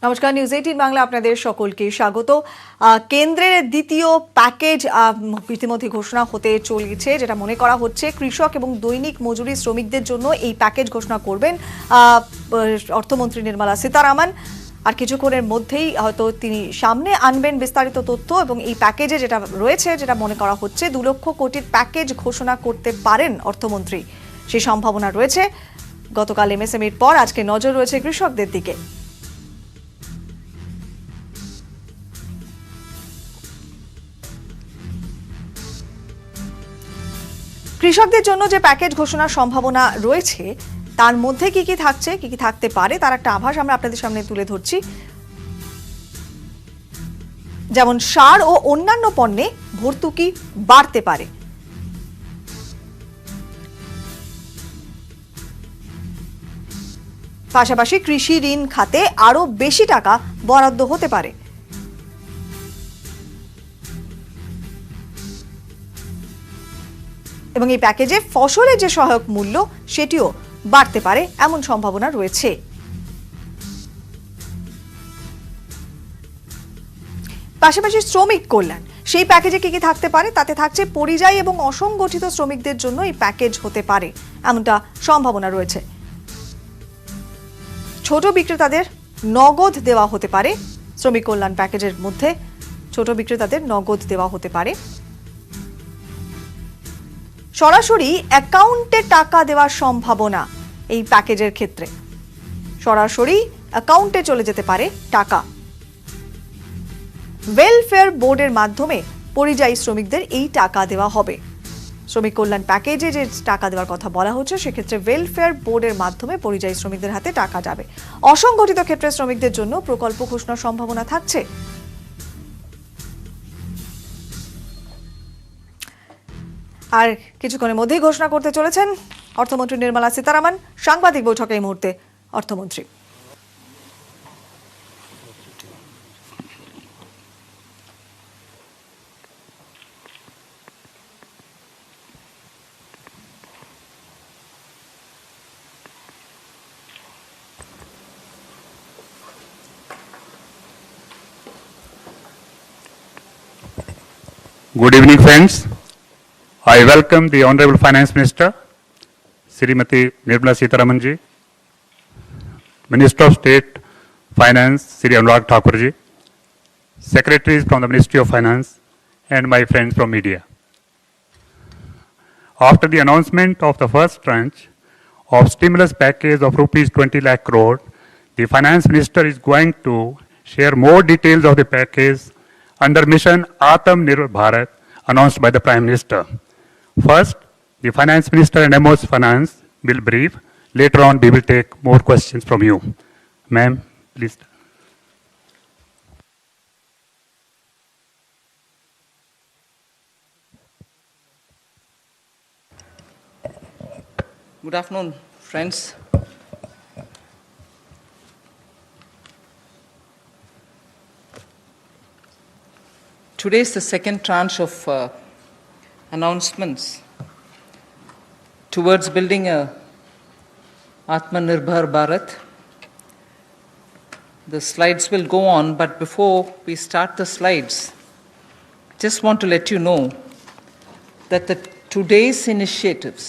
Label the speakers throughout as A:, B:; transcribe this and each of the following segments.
A: নমস্কার, নিউজ 18 বাংলা আপনাদের সকলকে স্বাগত। কেন্দ্রের দ্বিতীয় প্যাকেজ ইতিমধ্যে ঘোষণা হতে চলেছে, যেটা মনে করা হচ্ছে কৃষক এবং দৈনিক মজুরি শ্রমিকদের জন্য এই প্যাকেজ ঘোষণা করবেন অর্থমন্ত্রী নির্মলা সীতারামন। আর কিছুক্ষণের মধ্যেই হয়তো তিনি সামনে আনবেন বিস্তারিত তথ্য, এবং এই প্যাকেজে যেটা রয়েছে, যেটা মনে করা হচ্ছে 2 লক্ষ কোটির প্যাকেজ ঘোষণা করতে পারেন অর্থমন্ত্রী, সেই সম্ভাবনা রয়েছে। গতকাল এমএসএমইর পর আজকে নজর রয়েছে কৃষকদের দিকে। কৃষকদের জন্য যে প্যাকেজ ঘোষণার সম্ভাবনা রয়েছে, তার মধ্যে কি কি থাকছে, কি কি থাকতে পারে, তার একটা আভাস আমরা আপনাদের সামনে তুলে ধরছি। যেমন সার ও অন্যান্য পণ্যে ভর্তুকি বাড়তে পারে, পাশাপাশি কৃষি ঋণ খাতে আরো বেশি টাকা বরাদ্দ হতে পারে। এবং এই প্যাকেজে ফসলের যে সহায়ক মূল্য সেটিও বাড়তে পারে, এমন সম্ভাবনা রয়েছে। পাশাপাশি শ্রমিক কল্যাণ, সেই প্যাকেজে কি কি থাকতে পারে, তাতে থাকছে পরিযায়ী এবং অসংগঠিত শ্রমিকদের জন্য এই প্যাকেজ হতে পারে, এমনটা সম্ভাবনা রয়েছে। ছোট বিক্রেতাদের নগদ দেওয়া হতে পারে, শ্রমিক কল্যাণ প্যাকেজের মধ্যে ছোট বিক্রেতাদের নগদ দেওয়া হতে পারে। সরাসরি অ্যাকাউন্টে টাকা দেওয়ার সম্ভাবনা এই প্যাকেজের ক্ষেত্রে, সরাসরি অ্যাকাউন্টে চলে যেতে পারে টাকা। ওয়েলফেয়ার বোর্ডের মাধ্যমে পরিযায়ী শ্রমিকদের এই টাকা দেওয়া হবে। শ্রমিক কল্যাণ প্যাকেজে যে টাকা দেওয়ার কথা বলা হচ্ছে, সেক্ষেত্রে ওয়েলফেয়ার বোর্ডের মাধ্যমে পরিযায়ী শ্রমিকদের হাতে টাকা যাবে। অসংগঠিত ক্ষেত্রে শ্রমিকদের জন্য প্রকল্প ঘোষণার সম্ভাবনা থাকছে। আর কিছুক্ষণের মধ্যেই ঘোষণা করতে চলেছেন অর্থমন্ত্রী নির্মলা সীতারামন। সাংবাদিক বৈঠকে এই মুহূর্তে অর্থমন্ত্রী।
B: Good evening, friends. I welcome the Honorable Finance Minister, Srimati Nirmala Sitharaman ji, Minister of State Finance, Sri Anurag Thakur ji, Secretaries from the Ministry of Finance, and my friends from media. After the announcement of the first tranche of stimulus package of rupees 20 lakh crore, the Finance Minister is going to share more details of the package under mission Atam Nirbhar Bharat announced by the Prime Minister. First, the Finance Minister and MO's Finance will brief. Later on, we will take more questions from you. Ma'am, please.
C: Good afternoon, friends. Today is the second tranche of announcements towards building a Atmanirbhar Bharat. The slides will go on, but before we start the slides, just want to let you know that today's initiatives,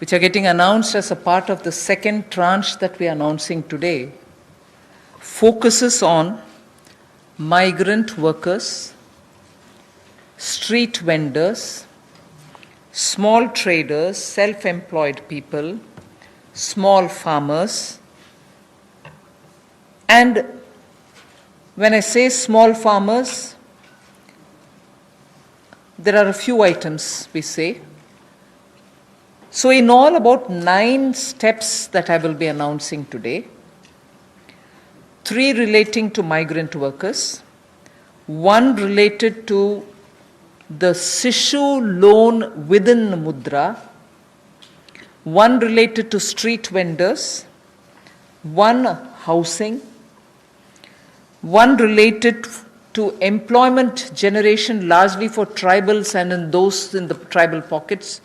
C: which are getting announced as a part of the second tranche that we are announcing today, focuses on migrant workers, street vendors, small traders, self-employed people, small farmers. And when I say small farmers, there are a few items we say. So in all, about 9 steps that I will be announcing today. 3 relating to migrant workers, 1 related to the Sishu loan within Mudra, 1 related to street vendors, 1 housing, 1 related to employment generation largely for tribals and in those in the tribal pockets,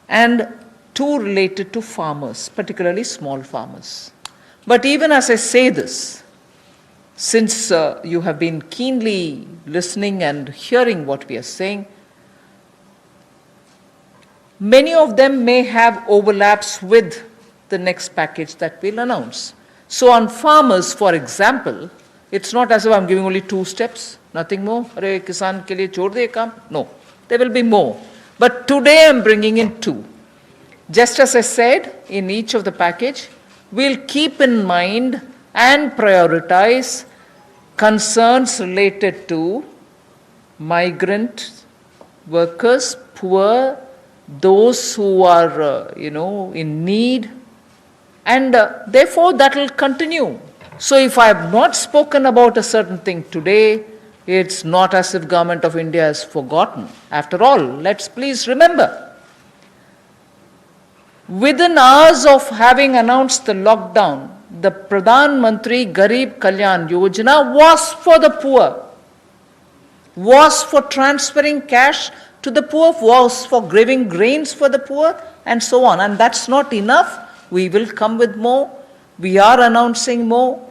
C: and 2 related to farmers, particularly small farmers. But even as I say this, since you have been keenly listening and hearing what we are saying, many of them may have overlaps with the next package that we'll announce. So on farmers, for example, it's not as if I'm giving only 2 steps, nothing more. Arey kisan ke liye chhod de kaam. No, there will be more. But today I'm bringing in 2. Just as I said, in each of the package, we'll keep in mind and prioritize concerns related to migrant workers, poor, those who are, in need, and therefore that will continue. So if I have not spoken about a certain thing today, it's not as if Government of India has forgotten. After all, let's please remember, within hours of having announced the lockdown, the Pradhan Mantri Garib Kalyan Yojana was for the poor, was for transferring cash to the poor, was for giving grains for the poor, and so on. And that's not enough. We will come with more. We are announcing more.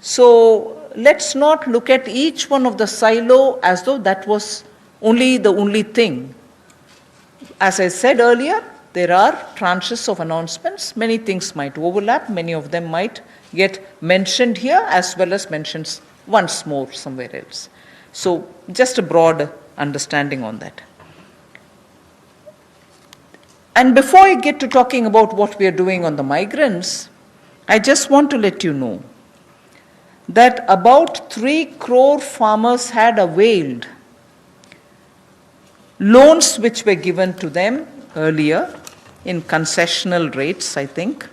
C: So let's not look at each one of the silo as though that was the only thing. As I said earlier, there are tranches of announcements. Many things might overlap. Many of them might get mentioned here as well as mentioned once more somewhere else. So just a broad understanding on that. And before I get to talking about what we are doing on the migrants, I just want to let you know that about 3 crore farmers had availed loans which were given to them earlier in concessional rates, I think,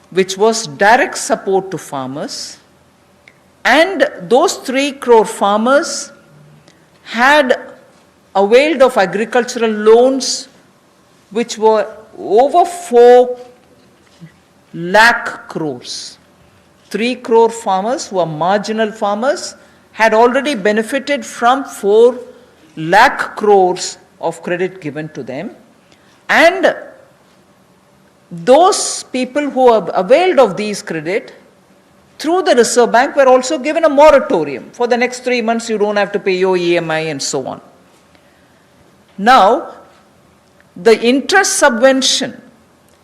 C: which was direct support to farmers. And those 3 crore farmers had availed of agricultural loans which were over 4 lakh crores. 3 crore farmers who are marginal farmers had already benefited from 4 lakh crores of credit given to them. And those people who have availed of these credit through the Reserve Bank were also given a moratorium. For the next 3 months, you don't have to pay your EMI and so on. Now, the interest subvention,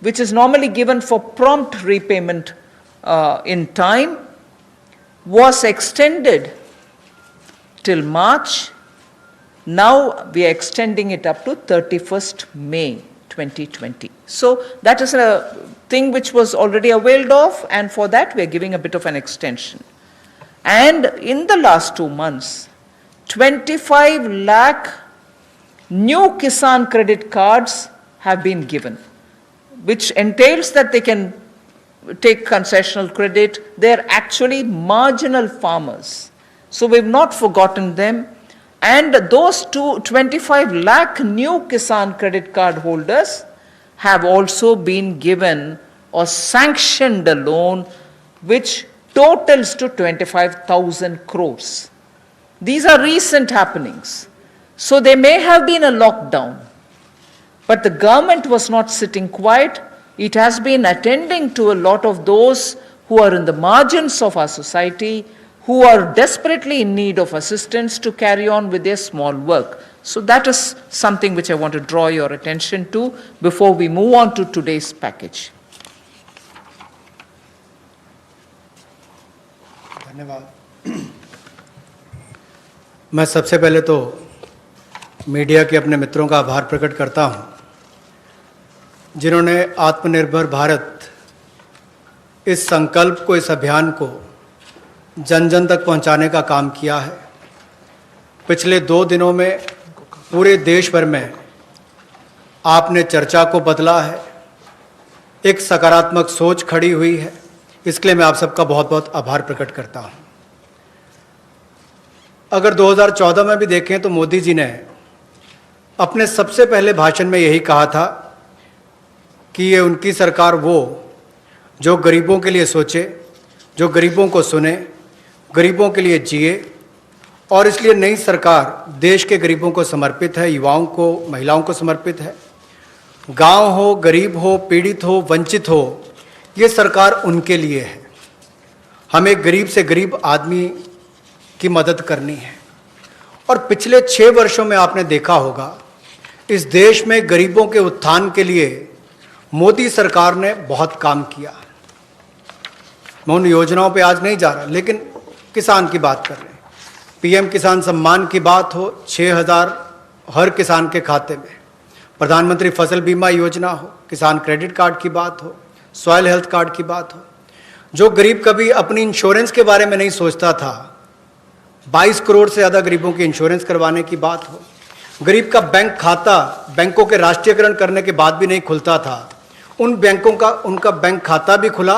C: which is normally given for prompt repayment in time, was extended till March. Now we are extending it up to 31st May 2020. So that is a thing which was already availed of, and for that we are giving a bit of an extension. And in the last 2 months, 25 lakh new Kisan credit cards have been given, which entails that they can take concessional credit. They're actually marginal farmers. So we've not forgotten them. And those 25 lakh new Kisan credit card holders have also been given or sanctioned a loan which totals to 25,000 crores. These are recent happenings. So there may have been a lockdown, but the government was not sitting quiet. It has been attending to a lot of those who are in the margins of our society, who are desperately in need of assistance to carry on with their small work. So that is something which I want to draw your attention to before we move on to today's package.
D: धन्यवाद। मैं सबसे पहले तो media के अपने मित्रों का आभार प्रकट करता हूं, जिन्होंने आत्मनिर्भर भारत इस संकल्प को, इस अभियान को जन जन तक पहुंचाने का काम किया है। पिछले 2 दिनों में पूरे देश भर में आपने चर्चा को बदला है, एक सकारात्मक सोच खड़ी हुई है। इसके लिए मैं आप सबका बहुत बहुत आभार प्रकट करता हूं। अगर 2014 में भी देखें तो मोदी जी ने अपने सबसे पहले भाषण में यही कहा था कि ये उनकी सरकार वो जो गरीबों के लिए सोचे, जो गरीबों को सुने, गरीबों के लिए जिए, और इसलिए नई सरकार देश के गरीबों को समर्पित है, युवाओं को, महिलाओं को समर्पित है। गांव हो, गरीब हो, पीड़ित हो, वंचित हो, ये सरकार उनके लिए है। हमें गरीब से गरीब आदमी की मदद करनी है। और पिछले 6 वर्षों में आपने देखा होगा, इस देश में गरीबों के उत्थान के लिए मोदी सरकार ने बहुत काम किया। मैं उन योजनाओं पे आज नहीं जा रहा, लेकिन किसान की बात कर रहे हैं। पीएम किसान सम्मान की बात हो, 6,000 हर किसान के खाते में। प्रधानमंत्री फसल बीमा योजना हो, किसान क्रेडिट कार्ड की बात हो, सॉइल हेल्थ कार्ड की बात हो। जो गरीब कभी अपनी इंश्योरेंस के बारे में नहीं सोचता था, 22 करोड़ से ज़्यादा गरीबों की इंश्योरेंस करवाने की बात हो। गरीब का बैंक खाता बैंकों के राष्ट्रीयकरण करने के बाद भी नहीं खुलता था, उन बैंकों का उनका बैंक खाता भी खुला।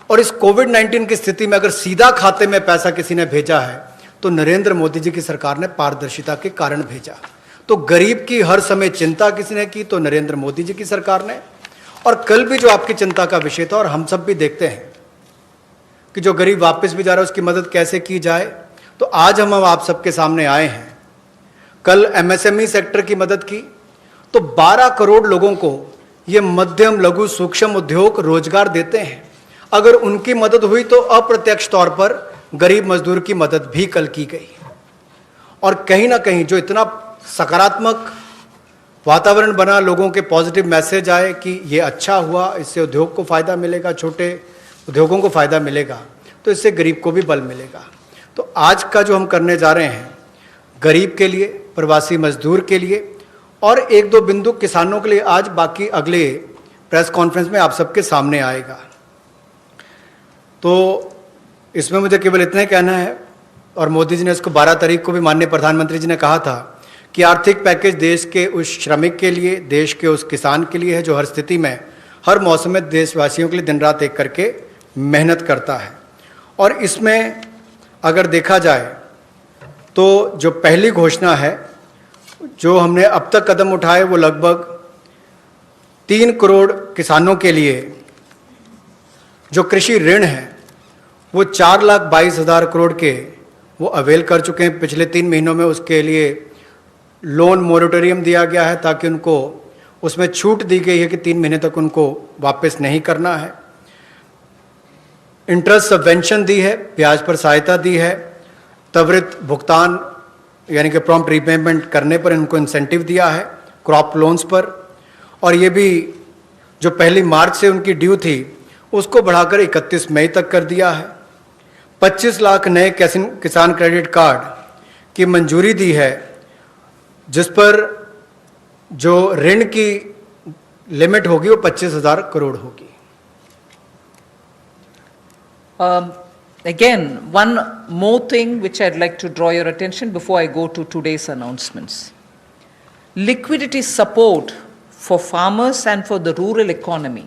D: और इस कोविड-19 की स्थिति में अगर सीधा खाते में पैसा किसी ने भेजा है तो नरेंद्र मोदी जी की सरकार ने पारदर्शिता के कारण भेजा। तो गरीब की हर समय चिंता किसी ने की तो नरेंद्र मोदी जी की सरकार ने। और कल भी जो आपकी चिंता का विषय था, और हम सब भी देखते हैं कि जो गरीब वापस भी जा रहा है उसकी मदद कैसे की जाए, तो आज हम आप सबके सामने आए हैं। कल एमएसएमई सेक्टर की मदद की तो 12 करोड़ लोगों को ये मध्यम लघु सूक्ष्म उद्योग रोजगार देते हैं। अगर उनकी मदद हुई तो अप्रत्यक्ष तौर पर गरीब मजदूर की मदद भी कल की गई। और कहीं ना कहीं जो इतना सकारात्मक वातावरण बना, लोगों के पॉजिटिव मैसेज आए कि ये अच्छा हुआ, इससे उद्योग को फ़ायदा मिलेगा, छोटे उद्योगों को फ़ायदा मिलेगा, तो इससे गरीब को भी बल मिलेगा। तो आज का जो हम करने जा रहे हैं, गरीब के लिए, प्रवासी मजदूर के लिए और 1-2 बिंदु किसानों के लिए, आज बाकी अगले प्रेस कॉन्फ्रेंस में आप सबके सामने आएगा। तो इसमें मुझे केवल इतना ही कहना है, और मोदी जी ने इसको 12 तारीख को भी माननीय प्रधानमंत्री जी ने कहा था कि आर्थिक पैकेज देश के उस श्रमिक के लिए, देश के उस किसान के लिए है जो हर स्थिति में, हर मौसम में देशवासियों के लिए दिन रात एक करके मेहनत करता है। और इसमें अगर देखा जाए तो जो पहली घोषणा है, जो हमने अब तक कदम उठाए, वो लगभग 3 करोड़ किसानों के लिए जो कृषि ऋण है वो 4,22,000 करोड़ के वो अवेल कर चुके हैं पिछले 3 महीनों में। उसके लिए लोन मोरेटोरियम दिया गया है ताकि उनको उसमें छूट दी गई है कि 3 महीने तक उनको वापस नहीं करना है। इंटरेस्ट सबवेंशन दी है, ब्याज पर सहायता दी है, त्वरित भुगतान यानी कि प्रॉम्प्ट रीपेमेंट करने पर इनको इंसेंटिव दिया है, क्रॉप लोन्स पर। और ये भी जो पहली मार्च से उनकी ड्यू थी उसको बढ़ाकर 31 मई तक कर दिया है। 25 लाख नए किसान क्रेडिट कार्ड की मंजूरी दी है, जिस पर जो ऋण की लिमिट होगी वो 25,000 करोड़ होगी।
C: Again, one more thing which I'd like to draw your attention before I go to today's announcements. Liquidity support for farmers and for the rural economy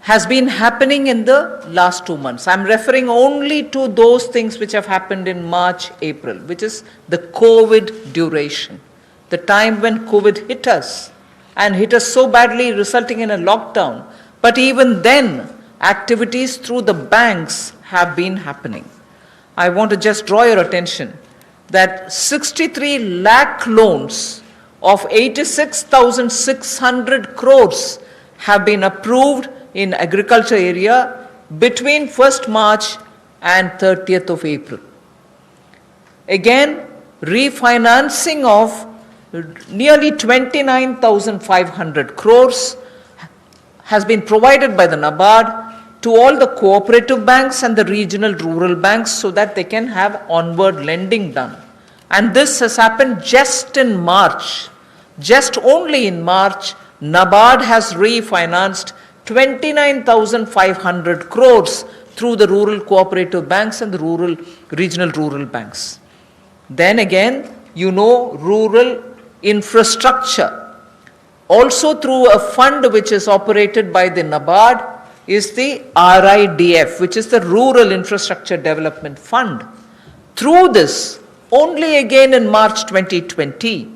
C: has been happening in the last 2 months. I'm referring only to those things which have happened in March, April, which is the COVID duration, the time when COVID hit us and hit us so badly, resulting in a lockdown. But even then, activities through the banks have been happening. I want to just draw your attention that 63 lakh loans of 86,600 crores have been approved in agriculture area between 1st March and 30th of April. Again, refinancing of nearly 29,500 crores has been provided by the NABARD to all the cooperative banks and the regional rural banks so that they can have onward lending done. And this has happened just in March. Just only in March, NABARD has refinanced 29,500 crores through the rural cooperative banks and the regional rural banks. Then again, rural infrastructure, also through a fund which is operated by the NABARD, is the RIDF, which is the Rural Infrastructure Development Fund. Through this, only again in March 2020,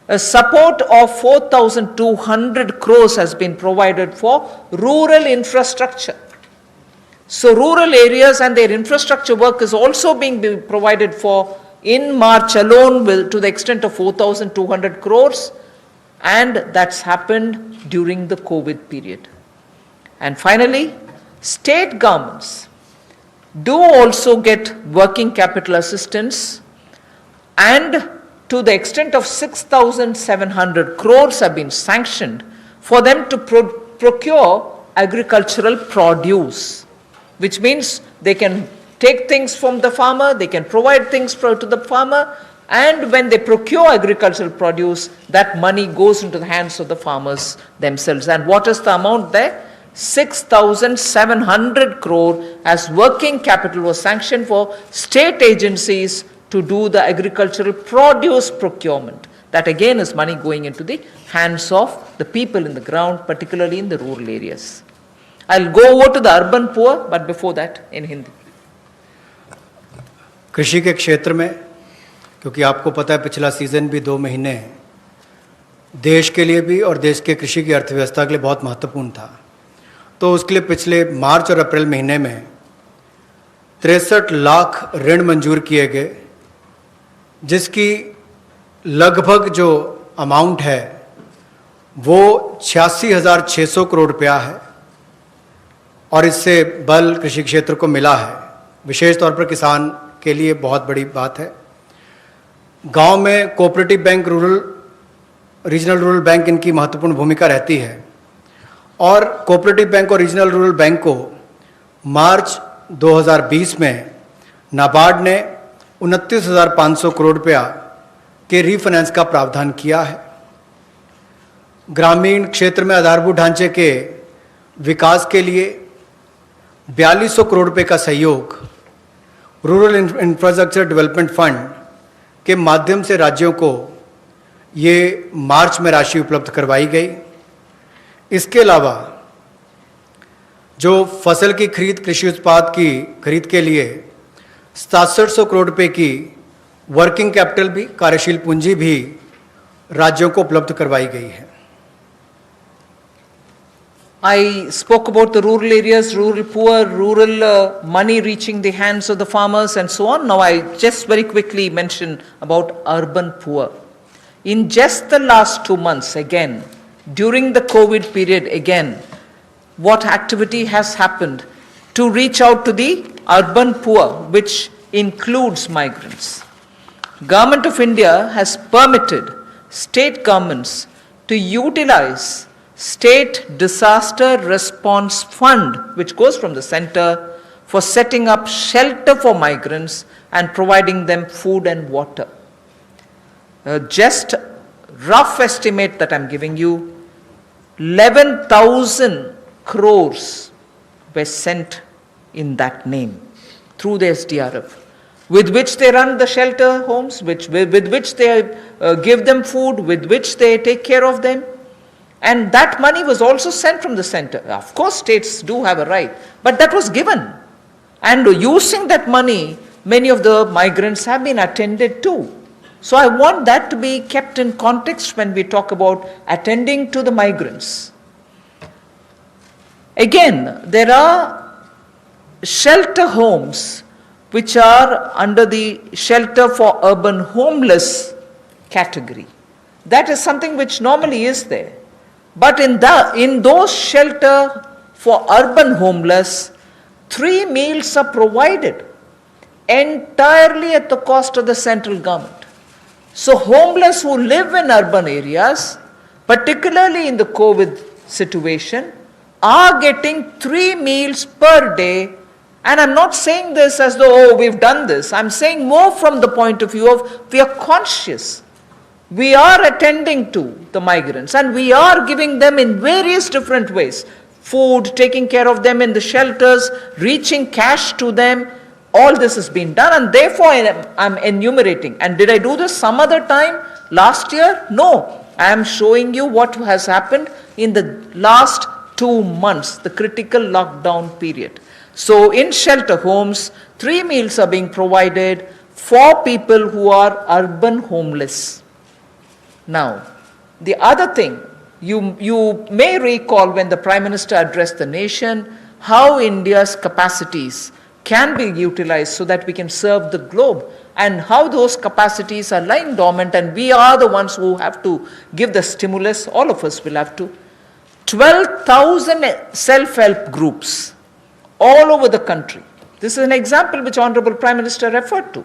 C: a support of 4,200 crores has been provided for rural infrastructure. So rural areas and their infrastructure work is also being provided for in March alone to the extent of 4,200 crores, and that's happened during the COVID period. And finally, state governments do also get working capital assistance, and to the extent of 6,700 crores have been sanctioned for them to procure agricultural produce, which means they can take things from the farmer, they can provide things to the farmer, and when they procure agricultural produce, that money goes into the hands of the farmers themselves. And what is the amount there? 6,700 crore as working capital was sanctioned for state agencies to do the agricultural produce procurement. That again is money going into the hands of the people in the ground, particularly in the rural areas. I'll go over to the urban poor, but before that in Hindi.
D: कृषि के क्षेत्र में, क्योंकि आपको पता है पिछला season भी 2 महीने देश के लिए भी और देश के कृषि की अर्थव्यवस्था के लिए बहुत महत्वपूर्ण था, तो उसके लिए पिछले मार्च और अप्रैल महीने में 63 लाख ऋण मंजूर किए गए, जिसकी लगभग जो अमाउंट है वो 86,600 करोड़ रुपया है, और इससे बल कृषि क्षेत्र को मिला है। विशेष तौर पर किसान के लिए बहुत बड़ी बात है। गांव में cooperative bank, regional rural bank इनकी महत्वपूर्ण भूमिका रहती है, और कोऑपरेटिव बैंक और रीजनल रूरल बैंक को मार्च 2020 में नाबार्ड ने 29,500 करोड़ रुपया के रीफाइनेंस का प्रावधान किया है। ग्रामीण क्षेत्र में आधारभूत ढांचे के विकास के लिए 4200 करोड़ रुपए का सहयोग रूरल इंफ्रास्ट्रक्चर डेवलपमेंट फंड के माध्यम से राज्यों को ये मार्च में राशि उपलब्ध करवाई गई। इसके अलावा जो फसल की खरीद, कृषि उत्पाद की खरीद के लिए 6700 करोड़ रुपए की वर्किंग कैपिटल भी, कार्यशील पूंजी भी राज्यों को उपलब्ध करवाई गई है।
C: I spoke about the rural areas, rural poor, rural money reaching the hands of the farmers and so on. Now I just very quickly mention about urban poor. In just the last 2 months again, during the COVID period again, what activity has happened to reach out to the urban poor, which includes migrants? Government of India has permitted state governments to utilize State Disaster Response Fund, which goes from the center, for setting up shelter for migrants and providing them food and water. Just rough estimate that I'm giving you, 11,000 crores were sent in that name through the SDRF, with which they run the shelter homes, with which they give them food, with which they take care of them. And that money was also sent from the center. Of course, states do have a right, but that was given. And using that money, many of the migrants have been attended to. So I want that to be kept in context when we talk about attending to the migrants. Again, there are shelter homes which are under the shelter for urban homeless category. That is something which normally is there. But in those shelter for urban homeless, 3 meals are provided entirely at the cost of the central government. So homeless who live in urban areas, particularly in the COVID situation, are getting 3 meals per day. And I'm not saying this as though, oh, we've done this. I'm saying more from the point of view of we are conscious. We are attending to the migrants and we are giving them in various different ways. Food, taking care of them in the shelters, reaching cash to them. All this has been done, and therefore I'm enumerating. And did I do this some other time last year? No. I am showing you what has happened in the last 2 months, the critical lockdown period. So in shelter homes, 3 meals are being provided for people who are urban homeless. Now, the other thing, you may recall when the Prime Minister addressed the nation, how India's capacities can be utilized so that we can serve the globe, and how those capacities are lying dormant, and we are the ones who have to give the stimulus. All of us will have to. 12,000 self-help groups all over the country This is an example which Honorable Prime Minister referred to.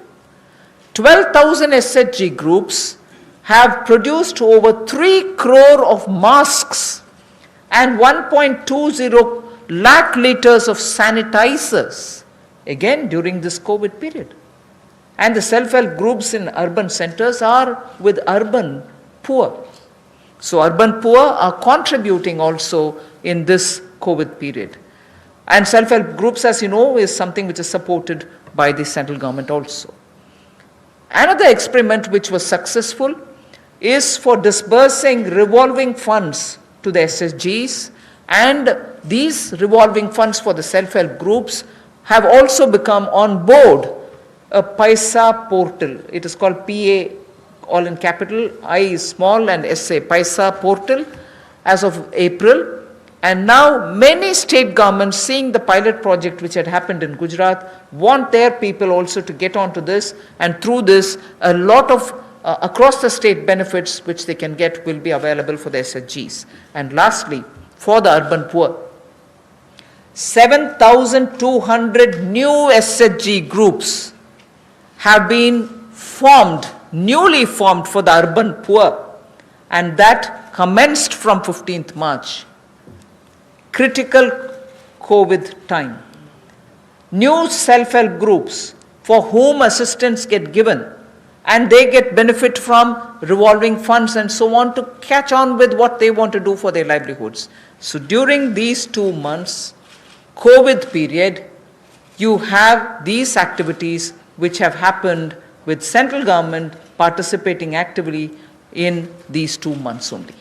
C: 12,000 SHG groups have produced over 3 crore of masks and 1.20 lakh liters of sanitizers, again during this COVID period. And the self-help groups in urban centers are with urban poor. So urban poor are contributing also in this COVID period. And self-help groups, as you know, is something which is supported by the central government also. Another experiment which was successful is for disbursing revolving funds to the SSGs, and these revolving funds for the self-help groups have also become on board a Paisa portal. It is called PA, all in capital, I is small and SA, Paisa portal, as of April. And now many state governments, seeing the pilot project which had happened in Gujarat, want their people also to get onto this, and through this a lot of across the state benefits which they can get will be available for the SHGs. And lastly, for the urban poor, 7,200 new SHG groups have been formed, newly formed for the urban poor, and that commenced from 15th March. Critical COVID time. New self-help groups for whom assistance get given, and they get benefit from revolving funds and so on to catch on with what they want to do for their livelihoods. So during these 2 months, COVID period, you have these activities which have happened with central government participating actively in these 2 months only.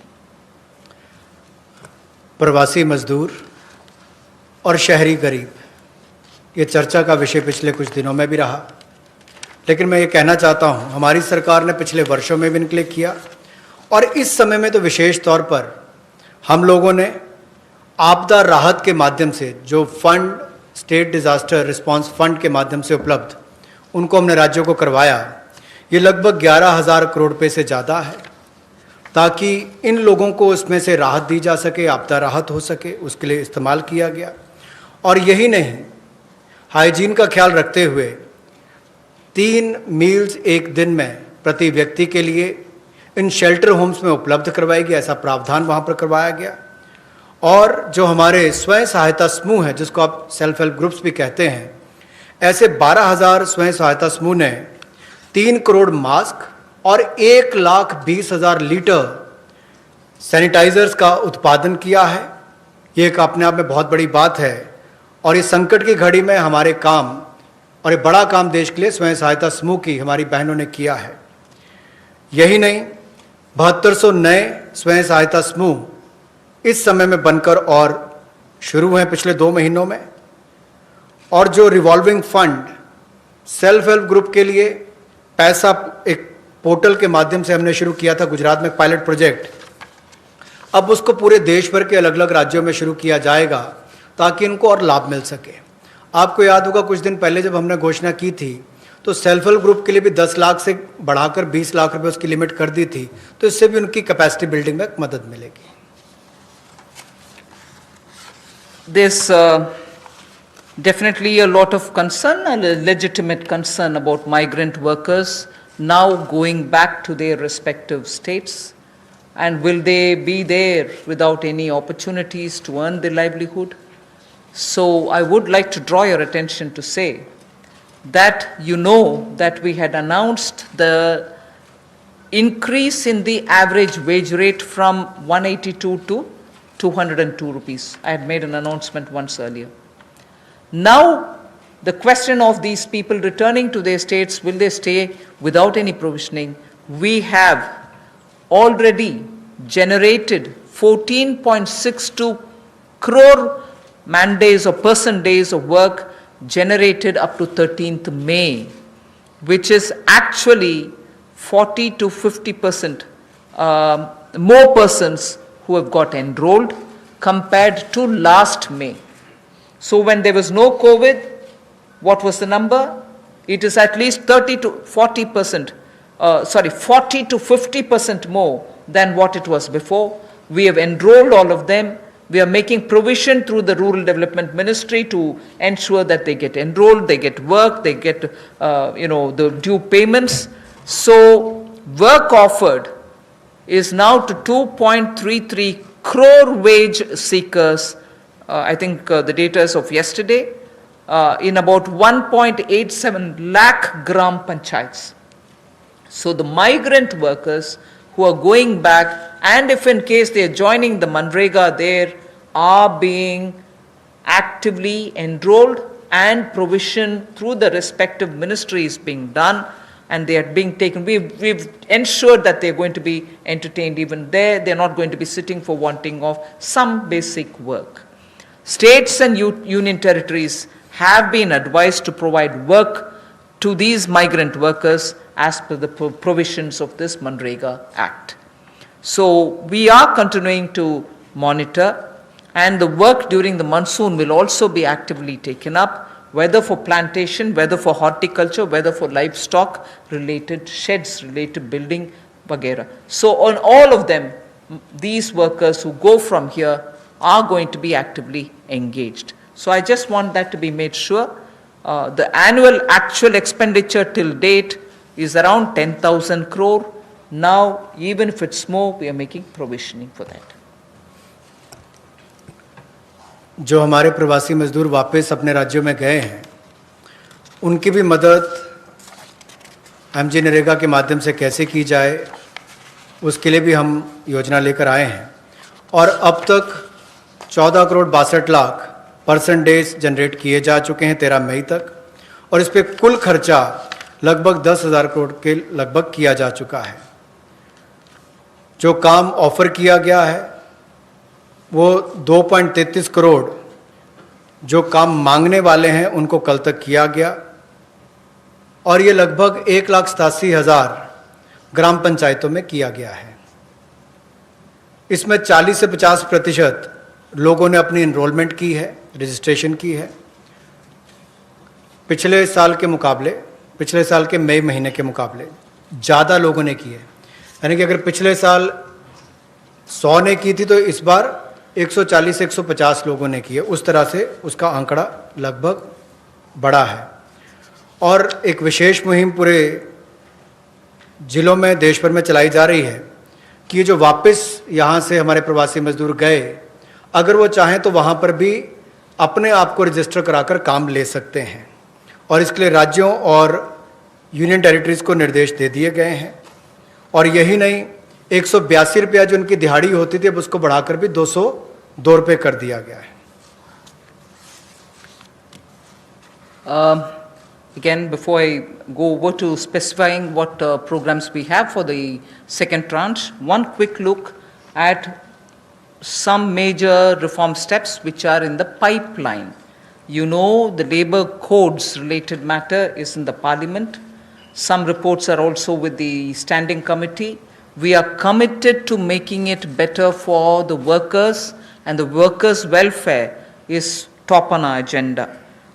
D: प्रवासी मजदूर और शहरी गरीब, ये चर्चा का विषय पिछले कुछ दिनों में भी रहा, लेकिन मैं ये कहना चाहता हूँ हमारी सरकार ने पिछले वर्षों में भी इनके लिए किया, और इस समय में तो विशेष तौर पर हम लोगों ने आपदा राहत के माध्यम से जो fund, state disaster response fund के माध्यम से उपलब्ध, उनको हमने राज्यों को करवाया। ये लगभग 11,000 करोड़ रुपये से ज़्यादा है, ताकि इन लोगों को उसमें से राहत दी जा सके, आपदा राहत हो सके, उसके लिए इस्तेमाल किया गया। और यही नहीं, हाइजीन का ख्याल रखते हुए 3 मील्स एक दिन में प्रति व्यक्ति के लिए इन शेल्टर होम्स में उपलब्ध करवाई गई, ऐसा प्रावधान वहाँ पर करवाया गया। और जो हमारे स्वयं सहायता समूह हैं, जिसको आप सेल्फ हेल्प ग्रुप्स भी कहते हैं, ऐसे 12,000 स्वयं सहायता समूह ने 3 करोड़ मास्क और 1,20,000 लीटर सैनिटाइजर्स का उत्पादन किया है। ये एक अपने आप में बहुत बड़ी बात है, और इस संकट की घड़ी में हमारे काम, और ये बड़ा काम देश के लिए स्वयं सहायता समूह की हमारी बहनों ने किया है। यही नहीं, 7200 नए स्वयं सहायता समूह इस समय में बनकर और शुरू हैं पिछले 2 महीनों में। और जो revolving fund self help group के लिए पैसा एक पोर्टल के माध्यम से हमने शुरू किया था गुजरात में पायलट प्रोजेक्ट, अब उसको पूरे देश भर के अलग अलग राज्यों में शुरू किया जाएगा ताकि इनको और लाभ मिल सके। आपको याद होगा कुछ दिन पहले जब हमने घोषणा की थी तो सेल्फ हेल्प ग्रुप के लिए भी 10 लाख से बढ़ाकर 20 लाख रुपए उसकी लिमिट कर दी थी, तो इससे भी उनकी कैपेसिटी बिल्डिंग में मदद मिलेगी।
C: There's definitely a lot of concern, and a legitimate concern about migrant workers now going back to their respective states. And will they be there without any opportunities to earn their livelihood? So I would like to draw your attention to say that you know that we had announced the increase in the average wage rate from 182 to 202 rupees. I had made an announcement once earlier. Now, the question of these people returning to their states, will they stay without any provisioning? We have already generated 14.62 crore man days or person days of work generated up to 13th May, which is actually 40 to 50% more persons who have got enrolled compared to last May. So when there was no COVID, what was the number? It is at least 30 to 40%, 40 to 50% more than what it was before. We have enrolled all of them, We are making provision through the Rural Development Ministry to ensure that they get enrolled, they get work, they get, the due payments. So work offered is now to 2.33 crore wage seekers. I think the data is of yesterday, in about 1.87 lakh gram panchayats. So the migrant workers who are going back, and if in case they are joining the Manrega, there are being actively enrolled and provision through the respective ministries being done, and they are being taken. We've ensured that they're going to be entertained even there. They're not going to be sitting for wanting of some basic work. States and union territories have been advised to provide work to these migrant workers as per the provisions of this Manrega Act. So we are continuing to monitor, and the work during the monsoon will also be actively taken up, whether for plantation, whether for horticulture, whether for livestock related sheds, related building, vagera. So on all of them, these workers who go from here are going to be actively engaged. So I just want that to be made sure. The annual actual expenditure till date is around 10,000 crore. Now, even if it's more, we are making provisioning for that.
D: जो हमारे प्रवासी मजदूर वापस अपने राज्यों में गए हैं, उनकी भी मदद एमजी नरेगा के माध्यम से कैसे की जाए, उसके लिए भी हम योजना लेकर आए हैं। और अब तक 14 करोड़ 62 लाख % जनरेट किए जा चुके हैं 13 मई तक, और इस पे कुल खर्चा लगभग 10,000 करोड़ के लगभग किया जा चुका है। जो काम ऑफर किया गया है वो 2.33 करोड़ जो काम मांगने वाले हैं उनको कल तक किया गया, और ये लगभग 1,87,000 ग्राम पंचायतों में किया गया है। इसमें 40 से 50% लोगों ने अपनी एनरोलमेंट की है, रजिस्ट्रेशन की है। पिछले साल के मुकाबले, पिछले साल के मई महीने के मुकाबले ज़्यादा लोगों ने की है। यानी कि अगर पिछले साल 100 ने की थी तो इस बार 140 से 150 लोगों ने की है। उस तरह से उसका आंकड़ा लगभग बड़ा है। और एक विशेष मुहिम पूरे जिलों में, देश भर में चलाई जा रही है कि जो वापस यहाँ से हमारे प्रवासी मजदूर गए, अगर वो चाहें तो वहाँ पर भी अपने आप को रजिस्टर कराकर काम ले सकते हैं। और इसके लिए राज्यों और यूनियन टेरिटरीज को निर्देश दे दिए गए हैं। और यही नहीं, 182 रुपया जो उनकी दिहाड़ी होती थी अब उसको बढ़ाकर भी 202 रुपये कर दिया गया है।
C: Again, before I go over to specifying what programs we have for the second tranche, one quick look at some major reform steps which are in the pipeline. You know, the labor codes related matter is in the parliament. Some reports are also with the standing committee. We are committed to making it better for the workers, and the workers' welfare is top on our agenda.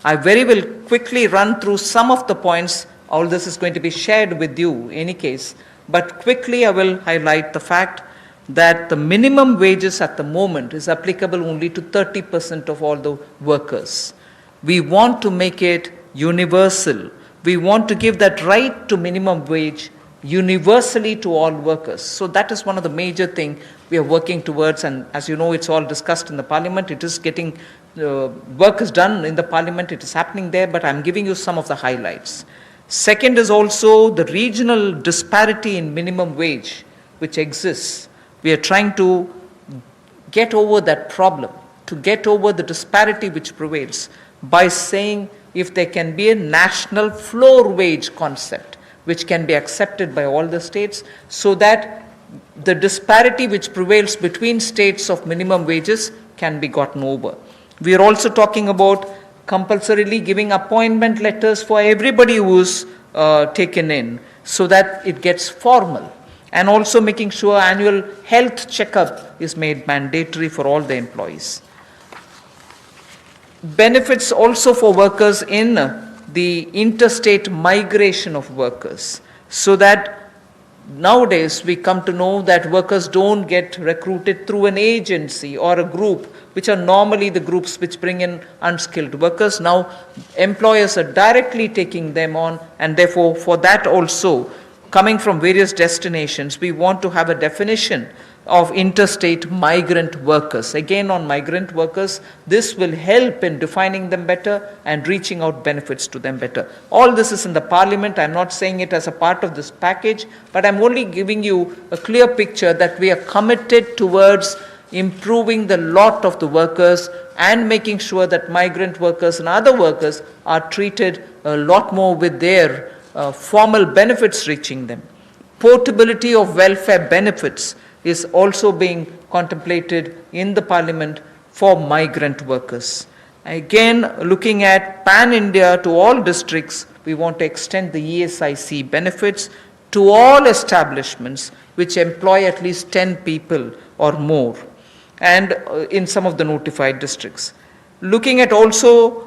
C: I very will quickly run through some of the points. All this is going to be shared with you in any case, but quickly I will highlight the fact that the minimum wages at the moment is applicable only to 30% of all the workers. We want to make it universal. We want to give that right to minimum wage universally to all workers. So that is one of the major things we are working towards, and as you know, it's all discussed in the parliament. It is getting, work is done in the parliament, it is happening there, but I'm giving you some of the highlights. Second is also the regional disparity in minimum wage which exists. We are trying to get over that problem, to get over the disparity which prevails by saying if there can be a national floor wage concept which can be accepted by all the states, so that the disparity which prevails between states of minimum wages can be gotten over. We are also talking about compulsorily giving appointment letters for everybody who is taken in, so that it gets formal, and also making sure annual health checkup is made mandatory for all the employees. Benefits also for workers in the interstate migration of workers, so that Nowadays, we come to know that workers don't get recruited through an agency or a group, which are normally the groups which bring in unskilled workers. Now, employers are directly taking them on, and therefore, for that also, coming from various destinations, we want to have a definition of interstate migrant workers. Again, on migrant workers, this will help in defining them better and reaching out benefits to them better. All this is in the parliament. I'm not saying it as a part of this package, but I'm only giving you a clear picture that we are committed towards improving the lot of the workers and making sure that migrant workers and other workers are treated a lot more with their formal benefits reaching them. Portability of welfare benefits is also being contemplated in the parliament for migrant workers. Again, looking at pan-India to all districts, we want to extend the ESIC benefits to all establishments which employ at least 10 people or more, and in some of the notified districts. Looking at also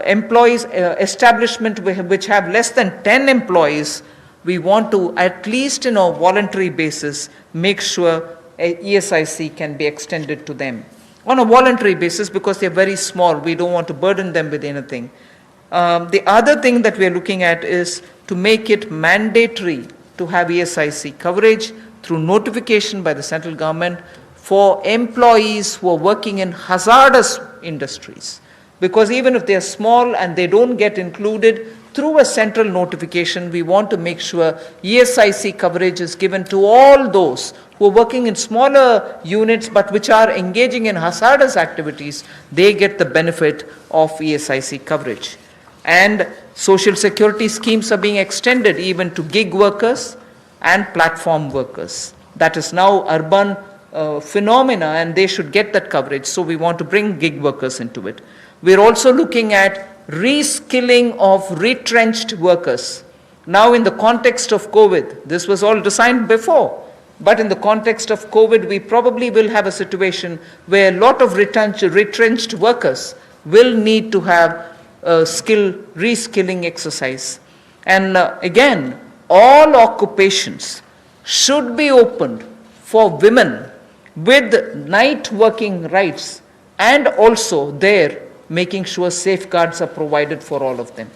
C: employees, establishment which have less than 10 employees, we want to, at least in a voluntary basis, make sure ESIC can be extended to them. On a voluntary basis, because they're very small, we don't want to burden them with anything. The other thing that we're looking at is to make it mandatory to have ESIC coverage through notification by the central government for employees who are working in hazardous industries. Because even if they're small and they don't get included, through a central notification, we want to make sure ESIC coverage is given to all those who are working in smaller units but which are engaging in hazardous activities. They get the benefit of ESIC coverage. And social security schemes are being extended even to gig workers and platform workers. That is now urban phenomena, and they should get that coverage. So we want to bring gig workers into it. We're also looking at reskilling of retrenched workers. Now, in the context of COVID, this was all designed before, but in the context of COVID, we probably will have a situation where a lot of retrenched workers will need to have a reskilling exercise. And again, all occupations should be opened for women with night working rights, and also there making sure safeguards are provided for all of them.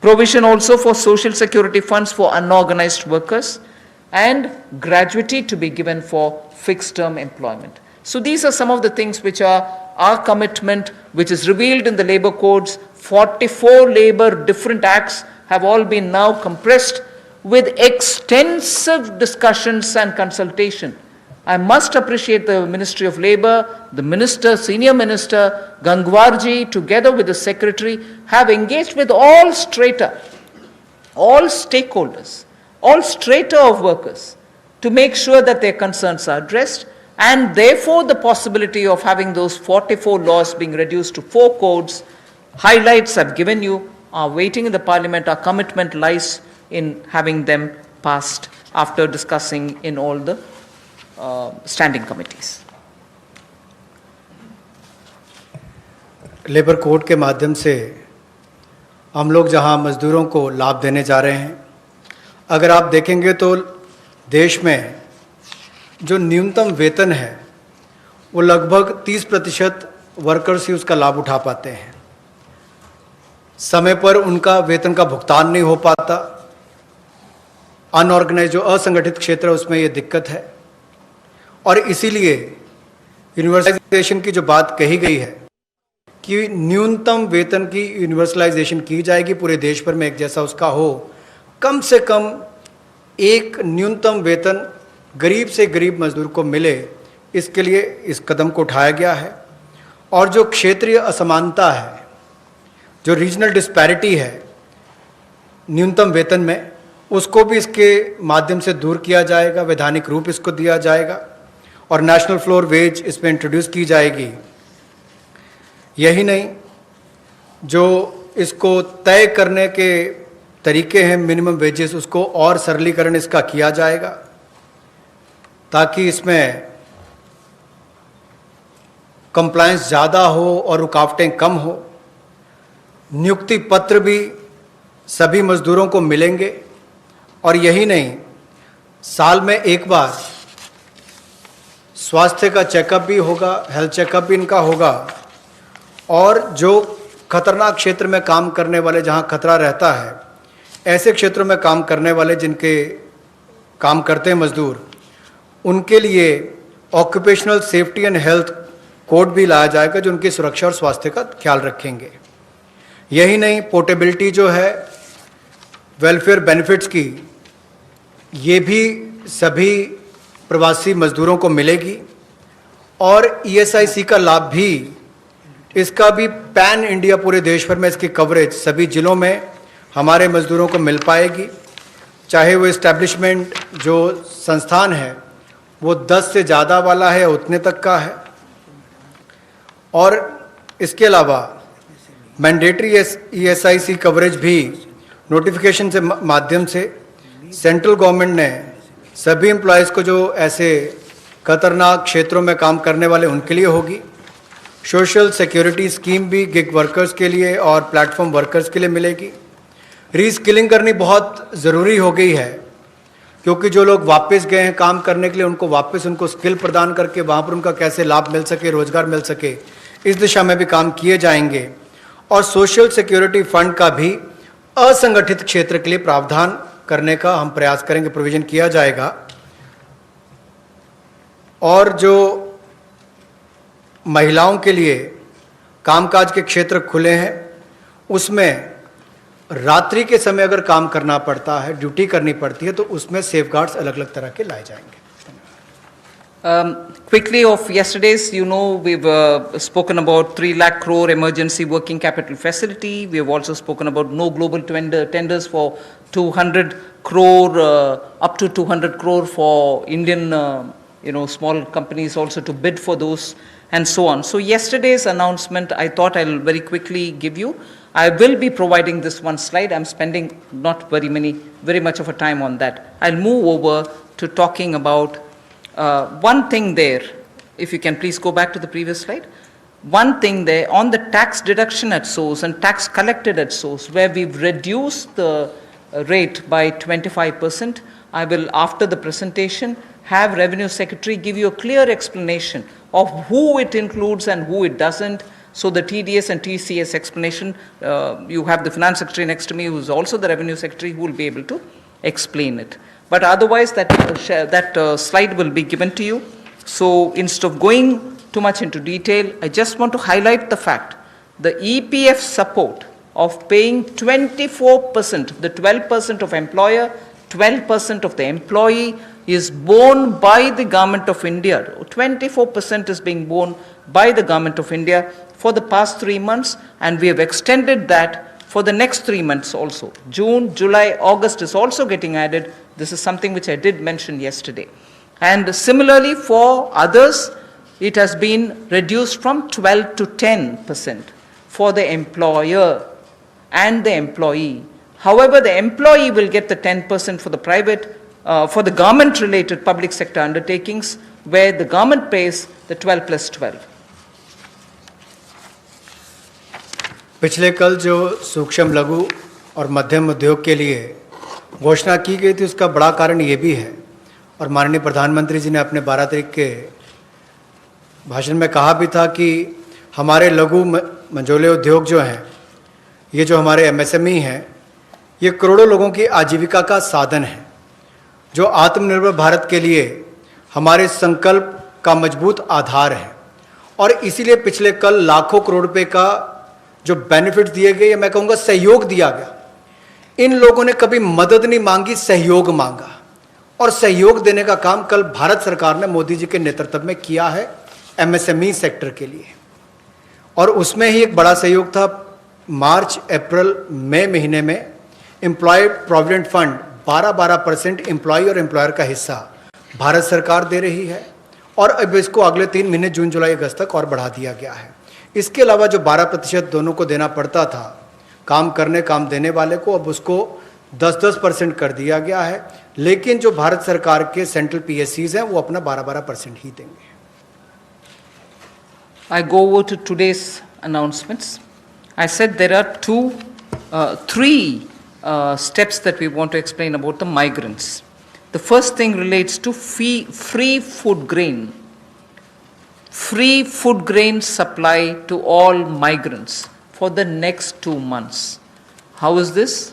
C: Provision also for social security funds for unorganized workers, and gratuity to be given for fixed term employment. So these are some of the things which are our commitment, which is revealed in the labor codes. 44 labor different acts have all been now compressed with extensive discussions and consultation. I must appreciate the Ministry of Labour, the Minister, Senior Minister, Gangwarji, together with the Secretary, have engaged with all strata, all stakeholders, all strata of workers, to make sure that their concerns are addressed, and therefore the possibility of having those 44 laws being reduced to 4 codes. Highlights I've given you are waiting in the Parliament. Our commitment lies in having them passed after discussing in all the standing committees.
D: Labour code के माध्यम से हम लोग जहां मजदूरों को लाभ देने जा रहे हैं, अगर आप देखेंगे तो देश में जो न्यूनतम वेतन है वो लगभग 30% वर्कर्स ही उसका लाभ उठा पाते हैं। समय पर उनका वेतन का भुगतान नहीं हो पाता। अनऑर्गेनाइज जो असंगठित क्षेत्र है उसमें ये दिक्कत है, और इसीलिए यूनिवर्सलाइजेशन की जो बात कही गई है कि न्यूनतम वेतन की यूनिवर्सलाइजेशन की जाएगी, पूरे देश भर में एक जैसा उसका हो, कम से कम एक न्यूनतम वेतन गरीब से गरीब मजदूर को मिले, इसके लिए इस कदम को उठाया गया है। और जो क्षेत्रीय असमानता है, जो रीजनल डिस्पैरिटी है न्यूनतम वेतन में, उसको भी इसके माध्यम से दूर किया जाएगा, वैधानिक रूप इसको दिया जाएगा और नेशनल फ्लोर वेज इसमें इंट्रोड्यूस की जाएगी। यही नहीं, जो इसको तय करने के तरीके हैं मिनिमम वेजेस, उसको और सरलीकरण इसका किया जाएगा ताकि इसमें कंप्लायंस ज़्यादा हो और रुकावटें कम हो। नियुक्ति पत्र भी सभी मजदूरों को मिलेंगे, और यही नहीं, साल में एक बार स्वास्थ्य का चेकअप भी होगा, हेल्थ चेकअप भी इनका होगा, और जो खतरनाक क्षेत्र में काम करने वाले, जहाँ खतरा रहता है, ऐसे क्षेत्रों में काम करने वाले जिनके काम करते हैं मजदूर, उनके लिए occupational safety and health code भी लाया जाएगा जो उनकी सुरक्षा और स्वास्थ्य का ख्याल रखेंगे। यही नहीं, पोर्टेबिलिटी जो है वेलफेयर बेनिफिट्स की, ये भी सभी प्रवासी मजदूरों को मिलेगी, और ईएसआईसी का लाभ भी, इसका भी पैन इंडिया पूरे देश भर में इसकी कवरेज सभी जिलों में हमारे मजदूरों को मिल पाएगी। चाहे वो इस्टेब्लिशमेंट जो संस्थान है वो 10 से ज़्यादा वाला है, उतने तक का है, और इसके अलावा मैंडेटरी ईएसआईसी कवरेज भी नोटिफिकेशन से माध्यम से सेंट्रल गवर्नमेंट ने सभी एम्प्लॉयज़ को जो ऐसे खतरनाक क्षेत्रों में काम करने वाले उनके लिए होगी। सोशल सिक्योरिटी स्कीम भी गिग वर्कर्स के लिए और प्लेटफॉर्म वर्कर्स के लिए मिलेगी। रीस्किलिंग करनी बहुत ज़रूरी हो गई है, क्योंकि जो लोग वापस गए हैं काम करने के लिए, उनको वापस उनको स्किल प्रदान करके वहाँ पर उनका कैसे लाभ मिल सके, रोजगार मिल सके, इस दिशा में भी काम किए जाएंगे। और सोशल सिक्योरिटी फंड का भी असंगठित क्षेत्र के लिए प्रावधान करने का हम प्रयास करेंगे, प्रोविजन किया जाएगा। और जो महिलाओं के लिए कामकाज के क्षेत्र खुले हैं, उसमें रात्रि के समय अगर काम करना पड़ता है, ड्यूटी करनी पड़ती है, तो उसमें सेफगार्ड्स अलग अलग तरह के लाए जाएंगे।
C: Quickly of yesterday's, you know, we've spoken about 3 lakh crore emergency working capital facility. We have also spoken about no global tenders for 200 crore, up to 200 crore for Indian, small companies also to bid for those, and so on. So yesterday's announcement, I thought I'll very quickly give you. I will be providing this one slide. I'm spending not very much of a time on that. I'll move over to talking about one thing there. If you can please go back to the previous slide. One thing there on the tax deduction at source and tax collected at source, where we've reduced the rate by 25%. I will, after the presentation, have Revenue Secretary give you a clear explanation of who it includes and who it doesn't. So the TDS and TCS explanation, you have the Finance Secretary next to me, who is also the Revenue Secretary, who will be able to explain it. But otherwise, that slide will be given to you. So instead of going too much into detail, I just want to highlight the fact the EPF support of paying 24%, the 12% of employer, 12% of the employee is borne by the Government of India. 24% is being borne by the Government of India for the past 3 months, and we have extended that for the next 3 months also. June, July, August is also getting added. This is something which I did mention yesterday. And similarly for others, it has been reduced from 12 to 10% for the employer and the employee. However, the employee will get the 10% for the private, for the government-related public sector undertakings, where the government pays the 12 plus 12.
D: पिछले कल जो सूक्ष्म लघु और मध्यम उद्योग के लिए घोषणा की गई थी, उसका बड़ा कारण ये भी है, और माननीय प्रधानमंत्री जी ने अपने 12 तारीख के भाषण में कहा भी था कि हमारे लघु मंझोले उद्योग जो हैं, ये जो हमारे एमएसएमई हैं, ये करोड़ों लोगों की आजीविका का साधन है, जो आत्मनिर्भर भारत के लिए हमारे संकल्प का मजबूत आधार है। और इसीलिए पिछले कल लाखों करोड़ रुपए का जो बेनिफिट दिए गए, या मैं कहूँगा सहयोग दिया गया। इन लोगों ने कभी मदद नहीं मांगी, सहयोग मांगा, और सहयोग देने का काम कल भारत सरकार ने मोदी जी के नेतृत्व में किया है एमएसएमई सेक्टर के लिए। और उसमें ही एक बड़ा सहयोग था, मार्च, अप्रैल, मई महीने में एम्प्लॉय प्रोविडेंट फंड 12% एम्प्लॉय और एम्प्लॉयर का हिस्सा भारत सरकार दे रही है, और अब इसको अगले 3 महीने जून, जुलाई, अगस्त तक और बढ़ा दिया गया है। इसके अलावा जो 12% दोनों को देना पड़ता था काम देने वाले को, अब उसको 10% कर दिया गया है। लेकिन जो भारत सरकार के सेंट्रल पीएससीज हैं, वो अपना 12% ही देंगे।
C: I go over to today's announcements. I said there are three steps that we want to explain about the migrants. The first thing relates to free food grain. Free food grain supply to all migrants for the next 2 months. How is this?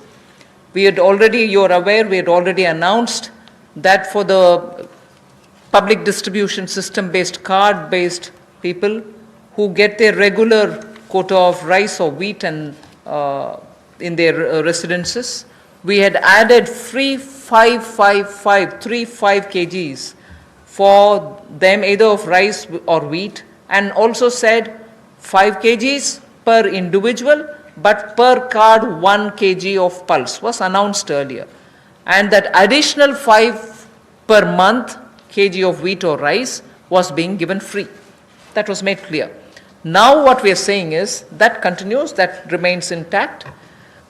C: You're aware, we had already announced that for the public distribution system based, card based people who get their regular quota of rice or wheat and in their residences, we had added free 5 kgs for them, either of rice or wheat, and also said 5 kgs per individual, but per card 1 kg of pulse was announced earlier. And that additional 5 per month kg of wheat or rice was being given free. That was made clear. Now what we are saying is that continues, that remains intact.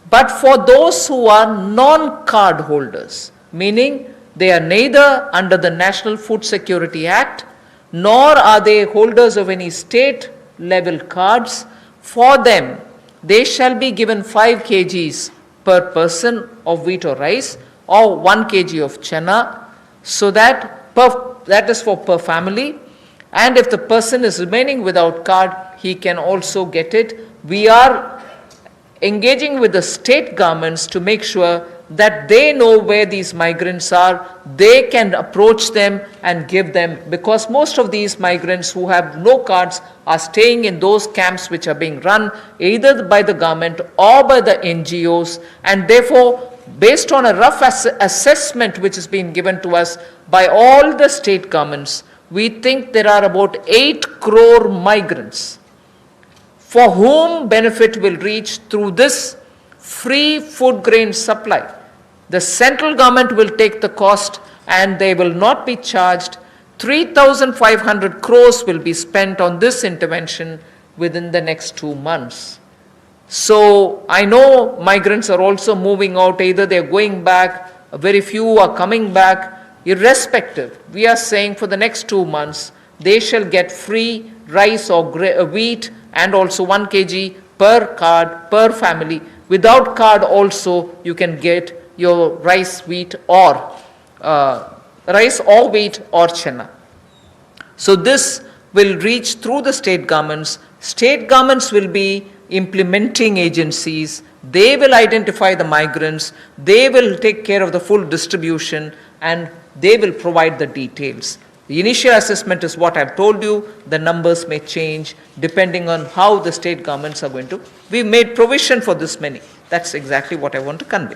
C: But for those who are non-card holders, meaning they are neither under the National Food Security Act, nor are they holders of any state level cards, for them, they shall be given 5 kgs per person of wheat or rice, or 1 kg of chana, so that is for per family. And if the person is remaining without card, he can also get it. We are engaging with the state governments to make sure that they know where these migrants are, they can approach them and give them, because most of these migrants who have no cards are staying in those camps which are being run either by the government or by the NGOs, and therefore, based on a rough assessment which has been given to us by all the state governments, we think there are about 8 crore migrants for whom benefit will reach through this free food grain supply. The central government will take the cost and they will not be charged. 3,500 crores will be spent on this intervention within the next 2 months. So I know migrants are also moving out, either they're going back, very few are coming back. Irrespective, we are saying for the next 2 months, they shall get free rice or wheat and also 1 kg per card, per family. Without card also, you can get your rice, wheat or wheat or chana. So this will reach through the state governments. State governments will be implementing agencies. They will identify the migrants. They will take care of the full distribution and they will provide the details. The initial assessment is what I've told you. The numbers may change depending on how the state governments are going to. We made provision for this many. That's exactly what I want to convey.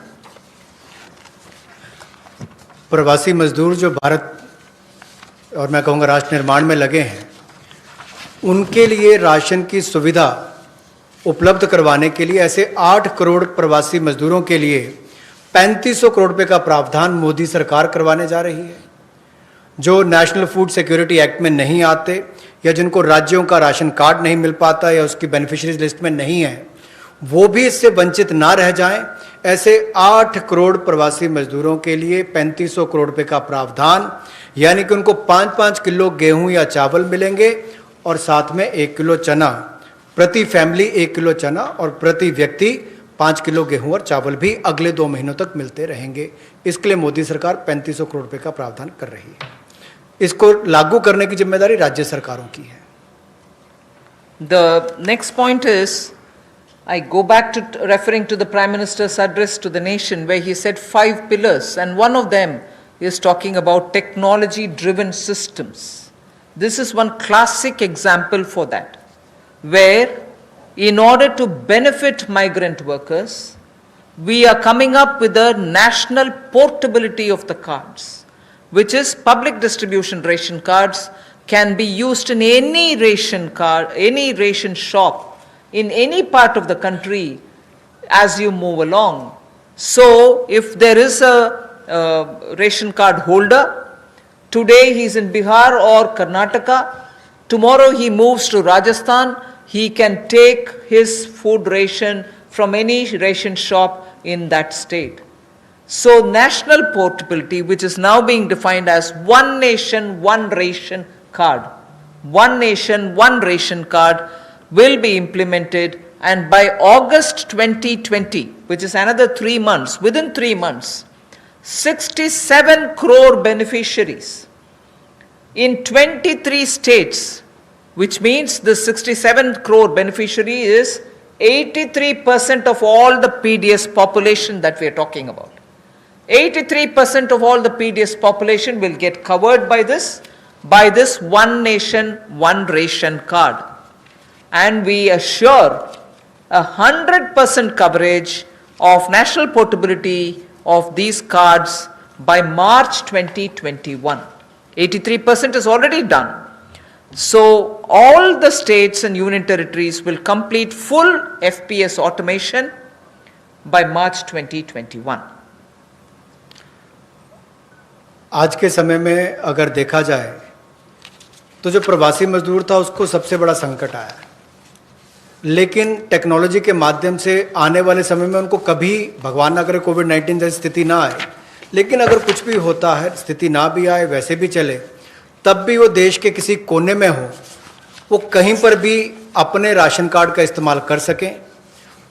D: प्रवासी मजदूर जो भारत और मैं कहूँगा राष्ट्र निर्माण में लगे हैं, उनके लिए राशन की सुविधा उपलब्ध करवाने के लिए ऐसे 8 करोड़ प्रवासी मजदूरों के लिए 3500 करोड़ रुपए का प्रावधान मोदी सरकार करवाने जा रही है। जो नेशनल फूड सिक्योरिटी एक्ट में नहीं आते या जिनको राज्यों का राशन कार्ड नहीं मिल पाता या उसकी बेनिफिशियरीज लिस्ट में नहीं है, वो भी इससे वंचित ना रह जाएं। ऐसे 8 करोड़ प्रवासी मजदूरों के लिए 3500 करोड़ रुपए का प्रावधान, यानी कि उनको 5-5 किलो गेहूं या चावल मिलेंगे और साथ में 1 किलो चना, प्रति फैमिली 1 किलो चना और प्रति व्यक्ति 5 किलो गेहूं और चावल भी अगले 2 महीनों तक मिलते रहेंगे। इसके लिए मोदी सरकार 3500 करोड़ रुपए का प्रावधान कर रही है। इसको लागू करने की जिम्मेदारी राज्य सरकारों की है।
C: The next point is, I go back to referring to the Prime Minister's address to the nation where he said 5 pillars, and one of them is talking about technology-driven systems. This is one classic example for that, where in order to benefit migrant workers, we are coming up with a national portability of the cards, which is public distribution ration cards can be used in any ration card, any ration shop in any part of the country as you move along. So if there is a ration card holder, today he is in Bihar or Karnataka, tomorrow he moves to Rajasthan, he can take his food ration from any ration shop in that state. So national portability, which is now being defined as one nation, one ration card. One nation, one ration card will be implemented, and by August 2020, which is another 3 months, within 3 months, 67 crore beneficiaries in 23 states, which means the 67 crore beneficiary is 83% of all the PDS population that we are talking about. 83% of all the PDS population will get covered by this one nation, one ration card. And we assure 100% coverage of national portability of these cards by March 2021. 83% is already done. So all the states and union territories will complete full FPS automation by March 2021.
D: आज के समय में अगर देखा जाए तो जो प्रवासी मजदूर था उसको सबसे बड़ा संकट आया, लेकिन टेक्नोलॉजी के माध्यम से आने वाले समय में उनको कभी भगवान ना करे कोविड-19 जैसी स्थिति ना आए, लेकिन अगर कुछ भी होता है, स्थिति ना भी आए, वैसे भी चले, तब भी वो देश के किसी कोने में हो, वो कहीं पर भी अपने राशन कार्ड का इस्तेमाल कर सकें।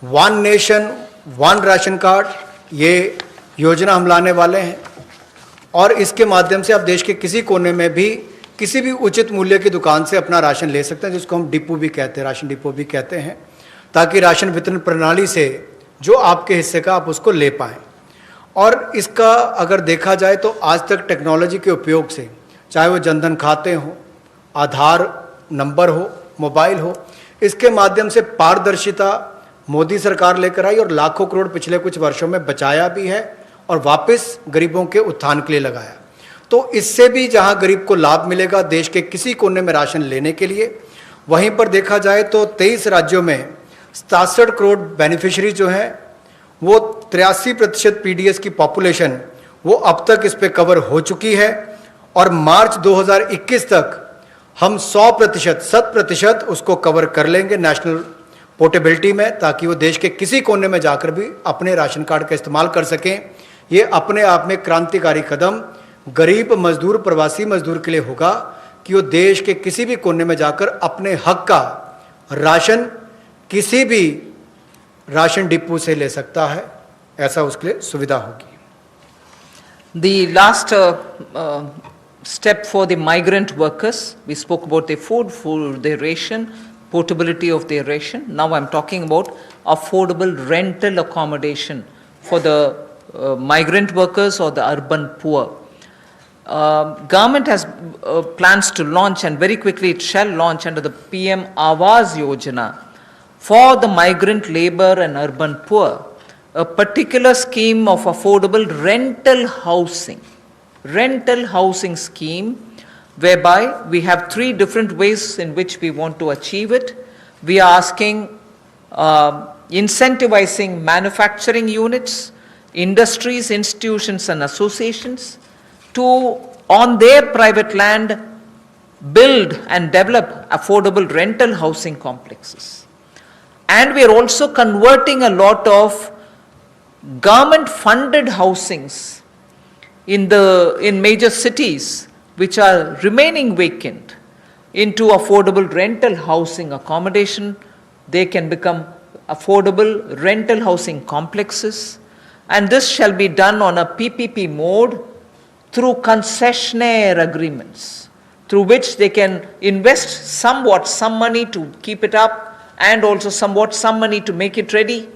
D: One nation one ration card, ये योजना हम लाने वाले हैं और इसके माध्यम से आप देश के किसी कोने में भी किसी भी उचित मूल्य की दुकान से अपना राशन ले सकते हैं, जिसको हम डिपो भी कहते हैं, राशन डिपो भी कहते हैं, ताकि राशन वितरण प्रणाली से जो आपके हिस्से का आप उसको ले पाएँ। और इसका अगर देखा जाए तो आज तक टेक्नोलॉजी के उपयोग से, चाहे वो जनधन खाते हो, आधार नंबर हो, मोबाइल हो, इसके माध्यम से पारदर्शिता मोदी सरकार लेकर आई और लाखों करोड़ पिछले कुछ वर्षों में बचाया भी है और वापस गरीबों के उत्थान के लिए लगाया। तो इससे भी जहां गरीब को लाभ मिलेगा देश के किसी कोने में राशन लेने के लिए, वहीं पर देखा जाए तो 23 राज्यों में 67 करोड़ बेनिफिशियरी जो हैं, वो 83% पीडीएस की पॉपुलेशन वो अब तक इस पे कवर हो चुकी है और मार्च 2021 तक हम 100% उसको कवर कर लेंगे नेशनल पोर्टेबिलिटी में, ताकि वो देश के किसी कोने में जाकर भी अपने राशन कार्ड का इस्तेमाल कर सकें। ये अपने आप में क्रांतिकारी कदम गरीब मजदूर, प्रवासी मजदूर के लिए होगा कि वो देश के किसी भी कोने में जाकर अपने हक का राशन किसी भी राशन डिपो से ले सकता है, ऐसा उसके लिए सुविधा होगी।
C: The last step for the migrant workers, we spoke about their food, their ration, portability of their ration. Now I'm talking about affordable rental accommodation for the migrant workers or the urban poor. Government has plans to launch, and very quickly it shall launch under the PM Awas Yojana for the migrant labor and urban poor, a particular scheme of affordable rental housing scheme, whereby we have 3 different ways in which we want to achieve it. We are asking incentivizing manufacturing units, industries, institutions and associations to, on their private land, build and develop affordable rental housing complexes. And we are also converting a lot of government funded housings in major cities which are remaining vacant into affordable rental housing accommodation. They can become affordable rental housing complexes, and this shall be done on a PPP mode through concessionaire agreements, through which they can invest somewhat some money to keep it up and also somewhat some money to make it ready,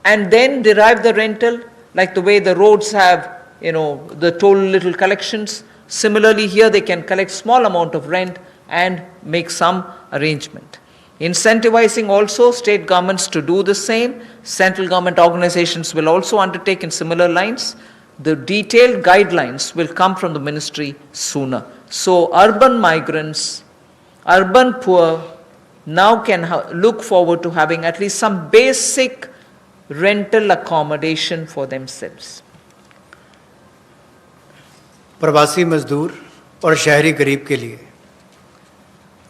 C: and then derive the rental, like the way the roads have, the toll little collections. Similarly here they can collect small amount of rent and make some arrangement. Incentivizing also state governments to do the same. Central government organizations will also undertake in similar lines. The detailed guidelines will come from the ministry sooner. So urban migrants, urban poor now can look forward to having at least some basic rental accommodation for themselves.
D: प्रवासी मजदूर और शहरी गरीब के लिए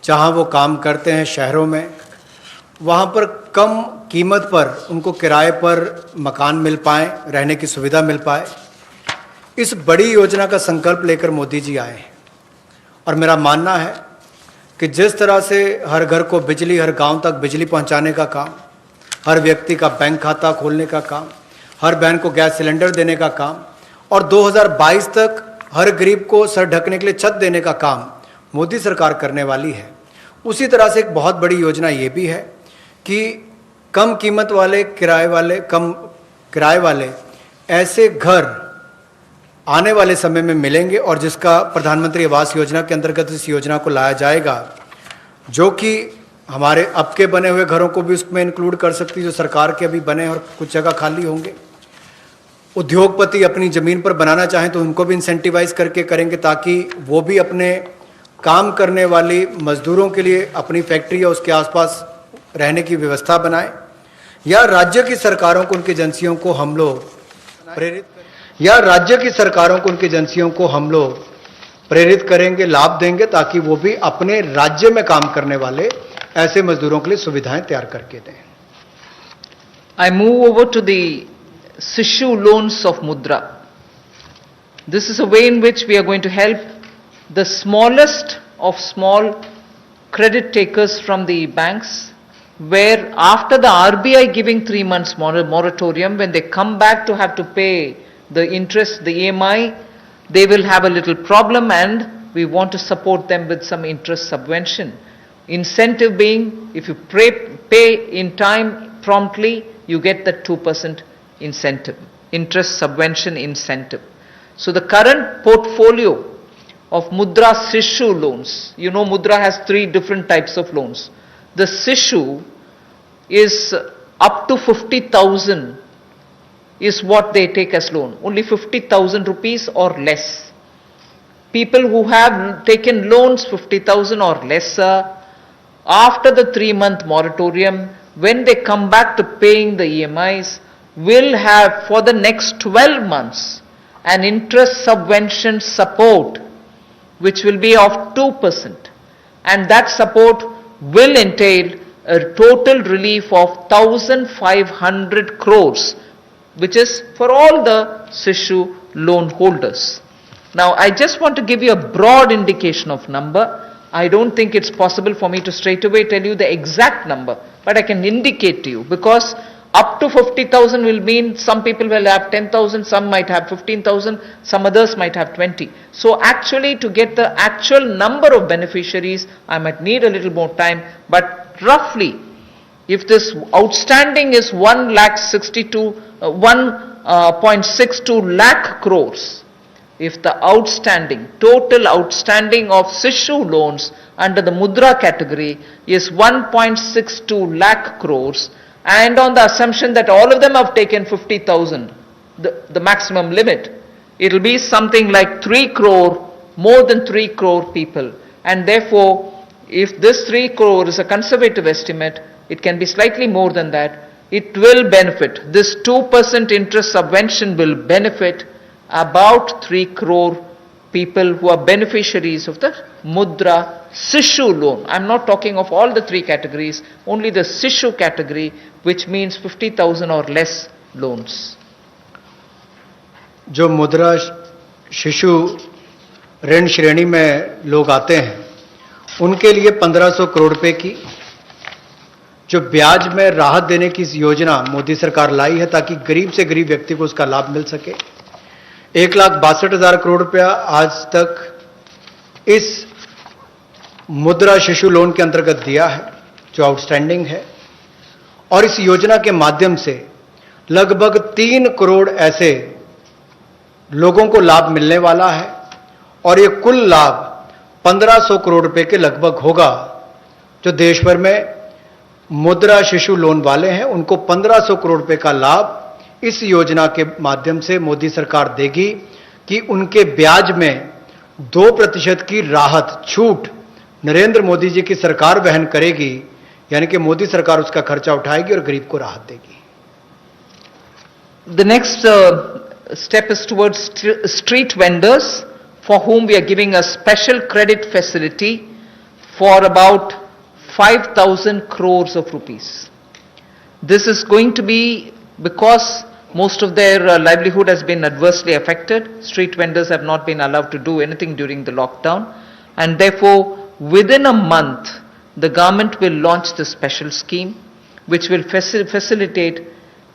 D: जहाँ वो काम करते हैं शहरों में, वहाँ पर कम कीमत पर उनको किराए पर मकान मिल पाए, रहने की सुविधा मिल पाए, इस बड़ी योजना का संकल्प लेकर मोदी जी आए हैं। और मेरा मानना है कि जिस तरह से हर घर को बिजली, हर गांव तक बिजली पहुंचाने का काम, हर व्यक्ति का बैंक खाता खोलने का काम, हर बहन को गैस सिलेंडर देने का काम और 2022 तक हर गरीब को सर ढकने के लिए छत देने का काम मोदी सरकार करने वाली है। उसी तरह से एक बहुत बड़ी योजना ये भी है कि कम कीमत वाले कम किराए वाले ऐसे घर आने वाले समय में मिलेंगे और जिसका प्रधानमंत्री आवास योजना के अंतर्गत इस योजना को लाया जाएगा, जो कि हमारे अब के बने हुए घरों को भी उसमें इंक्लूड कर सकती है, जो सरकार के अभी बने और कुछ जगह खाली होंगे। उद्योगपति अपनी ज़मीन पर बनाना चाहें तो उनको भी इंसेंटिवाइज करके करेंगे, ताकि वो भी अपने काम करने वाली मजदूरों के लिए अपनी फैक्ट्री या उसके आसपास रहने की व्यवस्था बनाएं। या राज्य की सरकारों को उनकी एजेंसियों को हम लोग प्रेरित करेंगे, लाभ देंगे, ताकि वो भी अपने राज्य में काम करने वाले ऐसे मजदूरों के लिए सुविधाएं तैयार करके दें।
C: I move over to the Sishu loans of Mudra. This is a way in which we are going to help the smallest of small credit takers from the banks, where after the RBI giving 3 months moratorium, when they come back to have to pay the interest, the EMI, they will have a little problem, and we want to support them with some interest subvention. Incentive being, if you pay in time promptly, you get the 2% incentive, interest subvention incentive. So the current portfolio of Mudra Sishu loans, you know Mudra has 3 different types of loans. The Sishu is up to 50,000 is what they take as loan, only 50,000 rupees or less. People who have taken loans 50,000 or lesser, after the 3-month moratorium, when they come back to paying the EMIs, will have for the next 12 months an interest subvention support which will be of 2%, and that support will entail a total relief of 1,500 crores, which is for all the Sishu loan holders. Now, I just want to give you a broad indication of number. I don't think it's possible for me to straight away tell you the exact number, but I can indicate to you, because up to 50,000 will mean some people will have 10,000, some might have 15,000, some others might have 20. So actually, to get the actual number of beneficiaries, I might need a little more time, but roughly, if this outstanding is 1.62 lakh crores, if the total outstanding of Sishu loans under the Mudra category is 1.62 lakh crores, and on the assumption that all of them have taken 50,000, the maximum limit, it will be something like 3 crore, more than 3 crore people. And therefore, if this 3 crore is a conservative estimate, it can be slightly more than that. It will benefit, this 2% interest subvention will benefit about 3 crore people who are beneficiaries of the Mudra Sishu loan. I'm not talking of all the 3 categories, only the Sishu category, which means 50,000 or less loans.
D: जो मुद्रा शिशु ऋण श्रेणी में लोग आते हैं, उनके लिए 1500 करोड़ रुपए की जो ब्याज में राहत देने की योजना मोदी सरकार लाई है, ताकि गरीब से गरीब व्यक्ति को उसका लाभ मिल सके। 1,62,000 करोड़ रुपया आज तक इस मुद्रा शिशु लोन के अंतर्गत दिया है, जो आउटस्टैंडिंग है, और इस योजना के माध्यम से लगभग 3 करोड़ ऐसे लोगों को लाभ मिलने वाला है, और ये कुल लाभ 1500 करोड़ रुपए के लगभग होगा। जो देश भर में मुद्रा शिशु लोन वाले हैं, उनको 1500 करोड़ रुपए का लाभ इस योजना के माध्यम से मोदी सरकार देगी, कि उनके ब्याज में 2% की राहत, छूट नरेंद्र मोदी जी की सरकार वहन करेगी, यानी कि मोदी सरकार उसका खर्चा उठाएगी और गरीब को राहत देगी।
C: The next step is towards street vendors, for whom we are giving a special credit facility for about 5,000 crores of rupees. This is going to be because most of their livelihood has been adversely affected. Street vendors have not been allowed to do anything during the lockdown, and therefore within a month the government will launch this special scheme, which will facilitate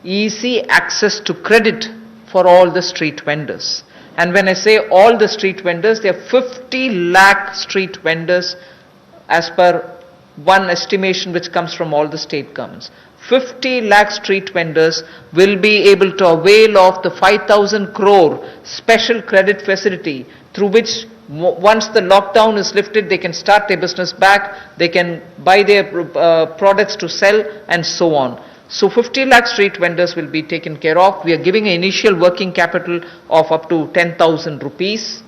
C: easy access to credit for all the street vendors. And when I say all the street vendors, there are 50 lakh street vendors as per one estimation which comes from all the state governments. 50 lakh street vendors will be able to avail of the 5,000 crore special credit facility through which once the lockdown is lifted, they can start their business back, they can buy their products to sell and so on. So 50 lakh street vendors will be taken care of. We are giving an initial working capital of up to 10,000 rupees.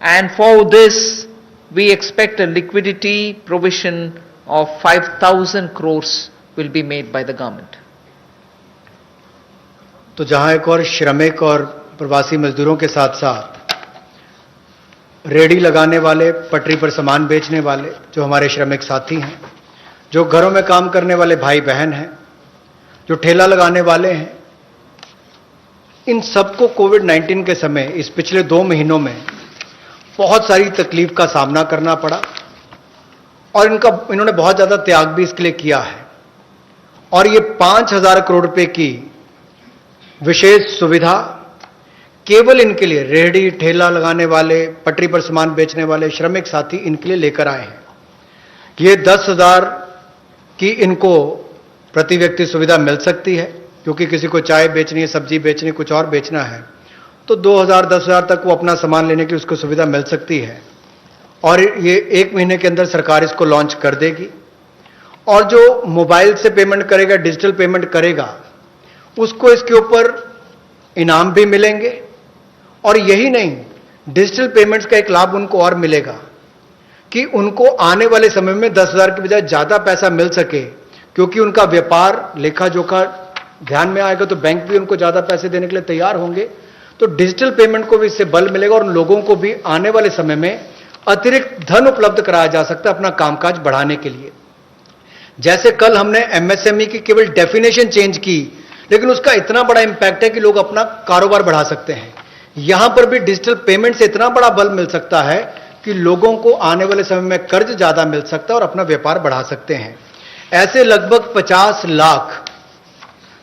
C: And for this, we expect a liquidity provision of 5,000 crores will be made by the government.
D: तो जहां एक और श्रमिक और प्रवासी मजदूरों के साथ साथ रेडी लगाने वाले, पटरी पर सामान बेचने वाले जो हमारे श्रमिक साथी हैं, जो घरों में काम करने वाले भाई बहन हैं, जो ठेला लगाने वाले हैं, इन सबको कोविड-19 के समय इस पिछले 2 महीनों में बहुत सारी तकलीफ का सामना करना पड़ा और इन्होंने बहुत ज्यादा त्याग भी इसके लिए किया है। और ये 5,000 करोड़ रुपए की विशेष सुविधा केवल इनके लिए, रेहड़ी ठेला लगाने वाले, पटरी पर सामान बेचने वाले श्रमिक साथी इनके लिए लेकर आए हैं। ये 10,000 की इनको प्रति व्यक्ति सुविधा मिल सकती है, क्योंकि किसी को चाय बेचनी है, सब्जी बेचनी है, कुछ और बेचना है, तो 2,000 10,000 तक वो अपना सामान लेने की उसको सुविधा मिल सकती है। और ये 1 महीने के अंदर सरकार इसको लॉन्च कर देगी। और जो मोबाइल से पेमेंट करेगा, डिजिटल पेमेंट करेगा, उसको इसके ऊपर इनाम भी मिलेंगे। और यही नहीं, डिजिटल पेमेंट्स का एक लाभ उनको और मिलेगा कि उनको आने वाले समय में 10,000 की बजाय ज्यादा पैसा मिल सके, क्योंकि उनका व्यापार लेखा जोखा ध्यान में आएगा तो बैंक भी उनको ज्यादा पैसे देने के लिए तैयार होंगे। तो डिजिटल पेमेंट को भी इससे बल मिलेगा और लोगों को भी आने वाले समय में अतिरिक्त धन उपलब्ध कराया जा सकता है अपना कामकाज बढ़ाने के लिए। जैसे कल हमने एमएसएमई की केवल डेफिनेशन चेंज की, लेकिन उसका इतना बड़ा इंपैक्ट है कि लोग अपना कारोबार बढ़ा सकते हैं। यहां पर भी डिजिटल पेमेंट से इतना बड़ा बल मिल सकता है कि लोगों को आने वाले समय में कर्ज ज्यादा मिल सकता है और अपना व्यापार बढ़ा सकते हैं। ऐसे लगभग 50 लाख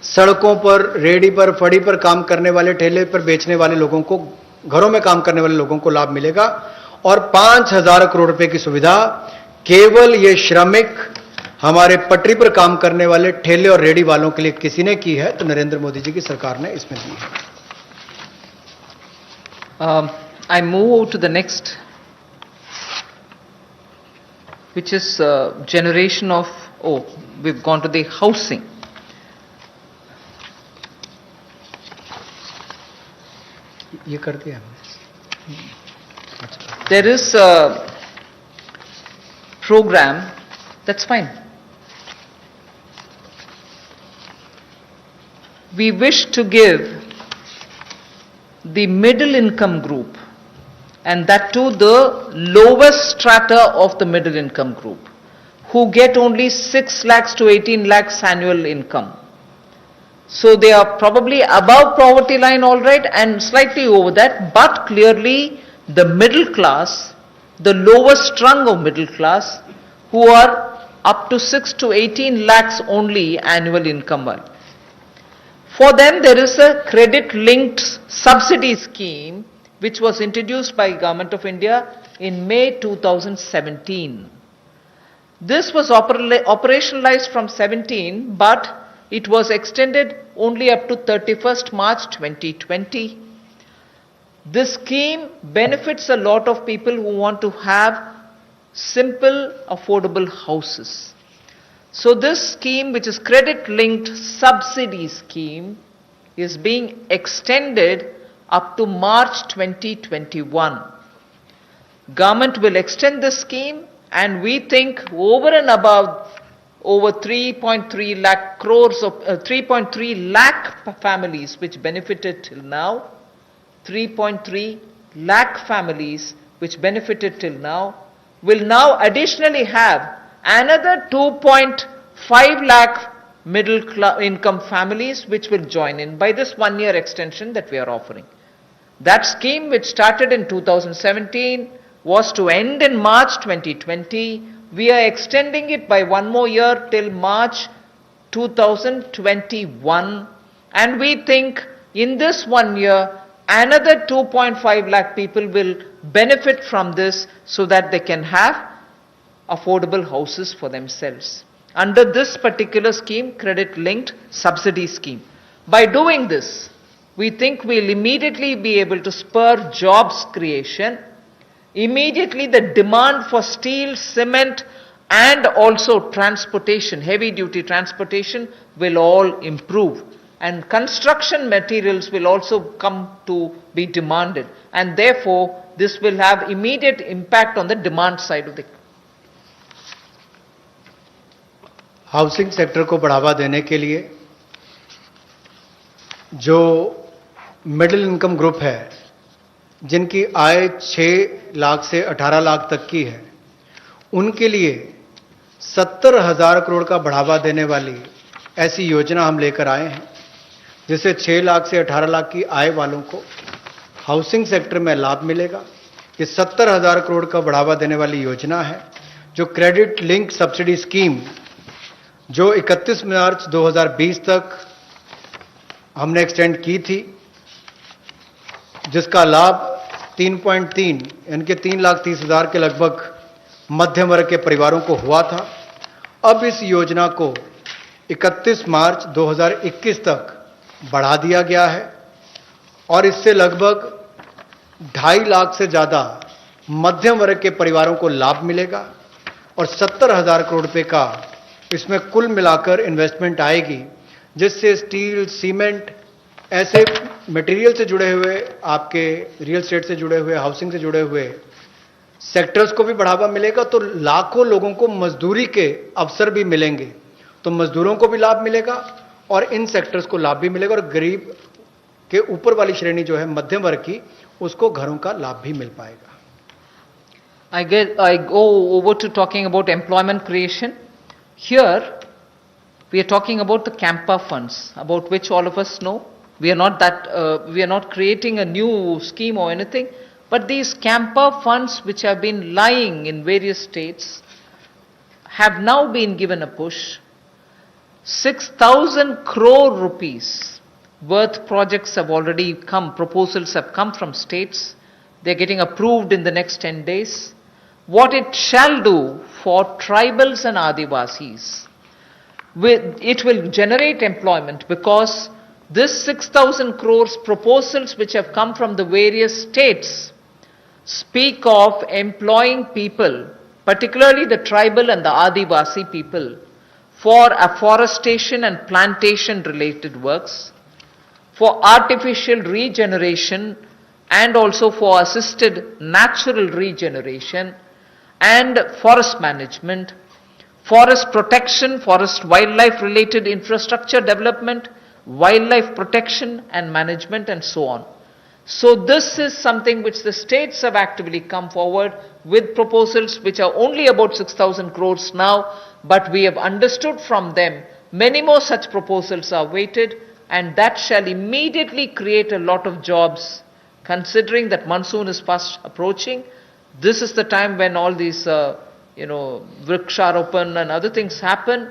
D: सड़कों पर, रेडी पर, फड़ी पर काम करने वाले, ठेले पर बेचने वाले लोगों को, घरों में काम करने वाले लोगों को लाभ मिलेगा। और 5,000 करोड़ रुपए की सुविधा केवल ये श्रमिक, हमारे पटरी पर काम करने वाले ठेले और रेडी वालों के लिए किसी ने की है, तो नरेंद्र मोदी जी की सरकार ने इसमें दी है।
C: I move over to the next, which is generation of, we've gone to the housing.
D: ये कर दिया।
C: There is a program, that's fine. We wish to give the middle income group, and that too the lowest strata of the middle income group, who get only 6 lakhs to 18 lakhs annual income. So they are probably above poverty line, all right, and slightly over that, but clearly the middle class, the lowest rung of middle class, who are up to 6 to 18 lakhs only annual income. For them there is a credit linked subsidy scheme which was introduced by Government of India in May 2017. This was operationalized from 17, but it was extended only up to 31st March 2020. This scheme benefits a lot of people who want to have simple, affordable houses. So this scheme, which is credit-linked subsidy scheme, is being extended up to March 2021. Government will extend this scheme, and we think over and above over 3.3 lakh crores of 3.3 lakh families which benefited till now, 3.3 lakh families which benefited till now will now additionally have another 2.5 lakh middle income families which will join in by this 1-year extension that we are offering. That scheme, which started in 2017, was to end in March 2020. We are extending it by 1 more year till March 2021, and we think in this 1 year another 2.5 lakh people will benefit from this so that they can have affordable houses for themselves. Under this particular scheme, credit linked subsidy scheme. By doing this, we think we'll immediately be able to spur jobs creation. Immediately the demand for steel, cement and also transportation, heavy duty transportation will all improve. And construction materials will also come to be demanded. And therefore, this will have immediate impact on the demand side of the
D: housing sector को बढ़ावा देने के लिए जो middle income group है, जिनकी आय 6 लाख से 18 लाख तक की है, उनके लिए 70,000 करोड़ का बढ़ावा देने वाली ऐसी योजना हम लेकर आए हैं, जिससे 6 लाख से 18 लाख की आय वालों को हाउसिंग सेक्टर में लाभ मिलेगा। ये 70,000 करोड़ का बढ़ावा देने वाली योजना है, जो क्रेडिट लिंक सब्सिडी स्कीम जो 31 मार्च 2020 तक हमने एक्सटेंड की थी, जिसका लाभ 3.3 यानी कि 3,30,000 के लगभग मध्यम वर्ग के परिवारों को हुआ था। अब इस योजना को 31 मार्च 2021 तक बढ़ा दिया गया है और इससे लगभग 2.5 लाख से ज़्यादा मध्यम वर्ग के परिवारों को लाभ मिलेगा और 70,000 करोड़ रुपए का इसमें कुल मिलाकर इन्वेस्टमेंट आएगी, जिससे स्टील, सीमेंट, ऐसे मटेरियल से जुड़े हुए, आपके रियल एस्टेट से जुड़े हुए, हाउसिंग से जुड़े हुए सेक्टर्स को भी बढ़ावा मिलेगा। तो लाखों लोगों को मजदूरी के अवसर भी मिलेंगे, तो मजदूरों को भी लाभ मिलेगा और इन सेक्टर्स को लाभ भी मिलेगा और गरीब के ऊपर वाली श्रेणी जो है मध्यम वर्ग की, उसको घरों का लाभ भी मिल पाएगा।
C: I go over to talking about employment creation. Here, we are talking about the Campa funds, about which all of us know. We are not creating a new scheme or anything, but these Campa funds which have been lying in various states have now been given a push. 6,000 crore rupees worth projects have already come, proposals have come from states. They are getting approved in the next 10 days. What it shall do for tribals and Adivasis, it will generate employment, because this 6,000 crores proposals which have come from the various states speak of employing people, particularly the tribal and the Adivasi people, for afforestation and plantation related works, for artificial regeneration and also for assisted natural regeneration, and forest management, forest protection, forest wildlife related infrastructure development, wildlife protection and management, and so on. So this is something which the states have actively come forward with proposals which are only about 6,000 crores now, but we have understood from them many more such proposals are waited, and that shall immediately create a lot of jobs, considering that monsoon is fast approaching. This is the time when all these, Vriksharopan and other things happen.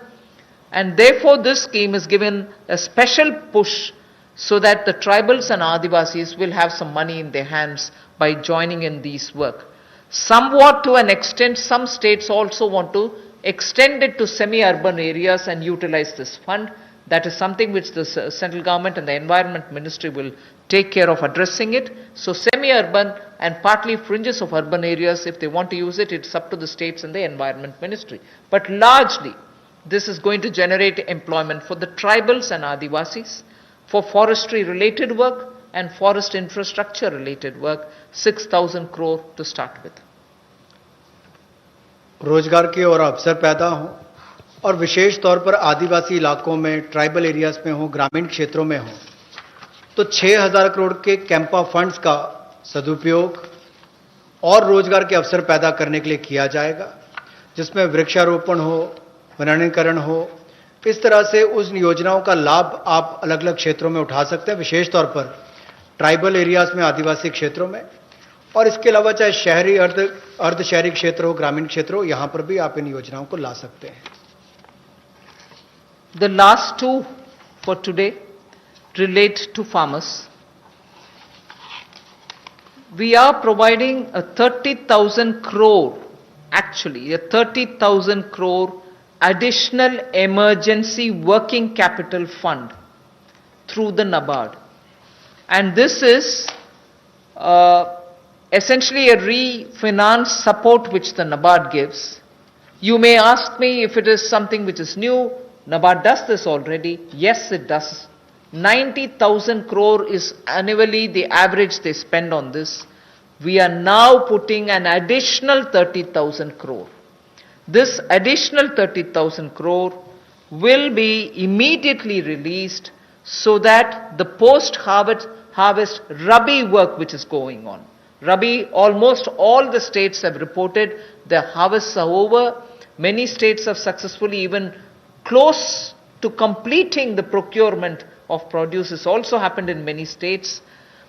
C: And therefore this scheme is given a special push so that the tribals and Adivasis will have some money in their hands by joining in these work. Somewhat to an extent, some states also want to extend it to semi-urban areas and utilize this fund. That is something which the central government and the environment ministry will take care of addressing it. So semi-urban and partly fringes of urban areas, if they want to use it, it's up to the states and the environment ministry. But largely, this is going to generate employment for the tribals and Adivasis, for forestry related work and forest infrastructure related work, 6,000 crore to start with.
D: रोजगार के और अवसर पैदा हों और विशेष तौर पर आदिवासी इलाकों में, ट्राइबल एरियाज में हो, ग्रामीण क्षेत्रों में हो, तो 6,000 करोड़ के कैंपा फंड्स का सदुपयोग और रोजगार के अवसर पैदा करने के लिए किया जाएगा, जिसमें वृक्षारोपण हो, वनीकरण हो। इस तरह से उस योजनाओं का लाभ आप अलग अलग क्षेत्रों में उठा सकते हैं, विशेष तौर पर ट्राइबल एरियाज में, आदिवासी क्षेत्रों में, और इसके अलावा चाहे शहरी, अर्ध शहरी क्षेत्र हो, ग्रामीण क्षेत्र हो, यहां पर भी आप इन योजनाओं को ला सकते हैं।
C: The last two for today relate to farmers. we are providing a 30,000 crore, actually a 30,000 crore additional emergency working capital fund through the NABARD. And this is essentially a refinance support which the NABARD gives. You may ask me if it is something which is new. NABARD does this already. Yes, it does. 90,000 crore is annually the average they spend on this. We are now putting an additional 30,000 crore. This additional 30,000 crore will be immediately released so that the post-harvest Rabi work which is going on. Rabi, almost all the states have reported their harvests are over. Many states have successfully even close to completing the procurement of produce. This also happened in many states.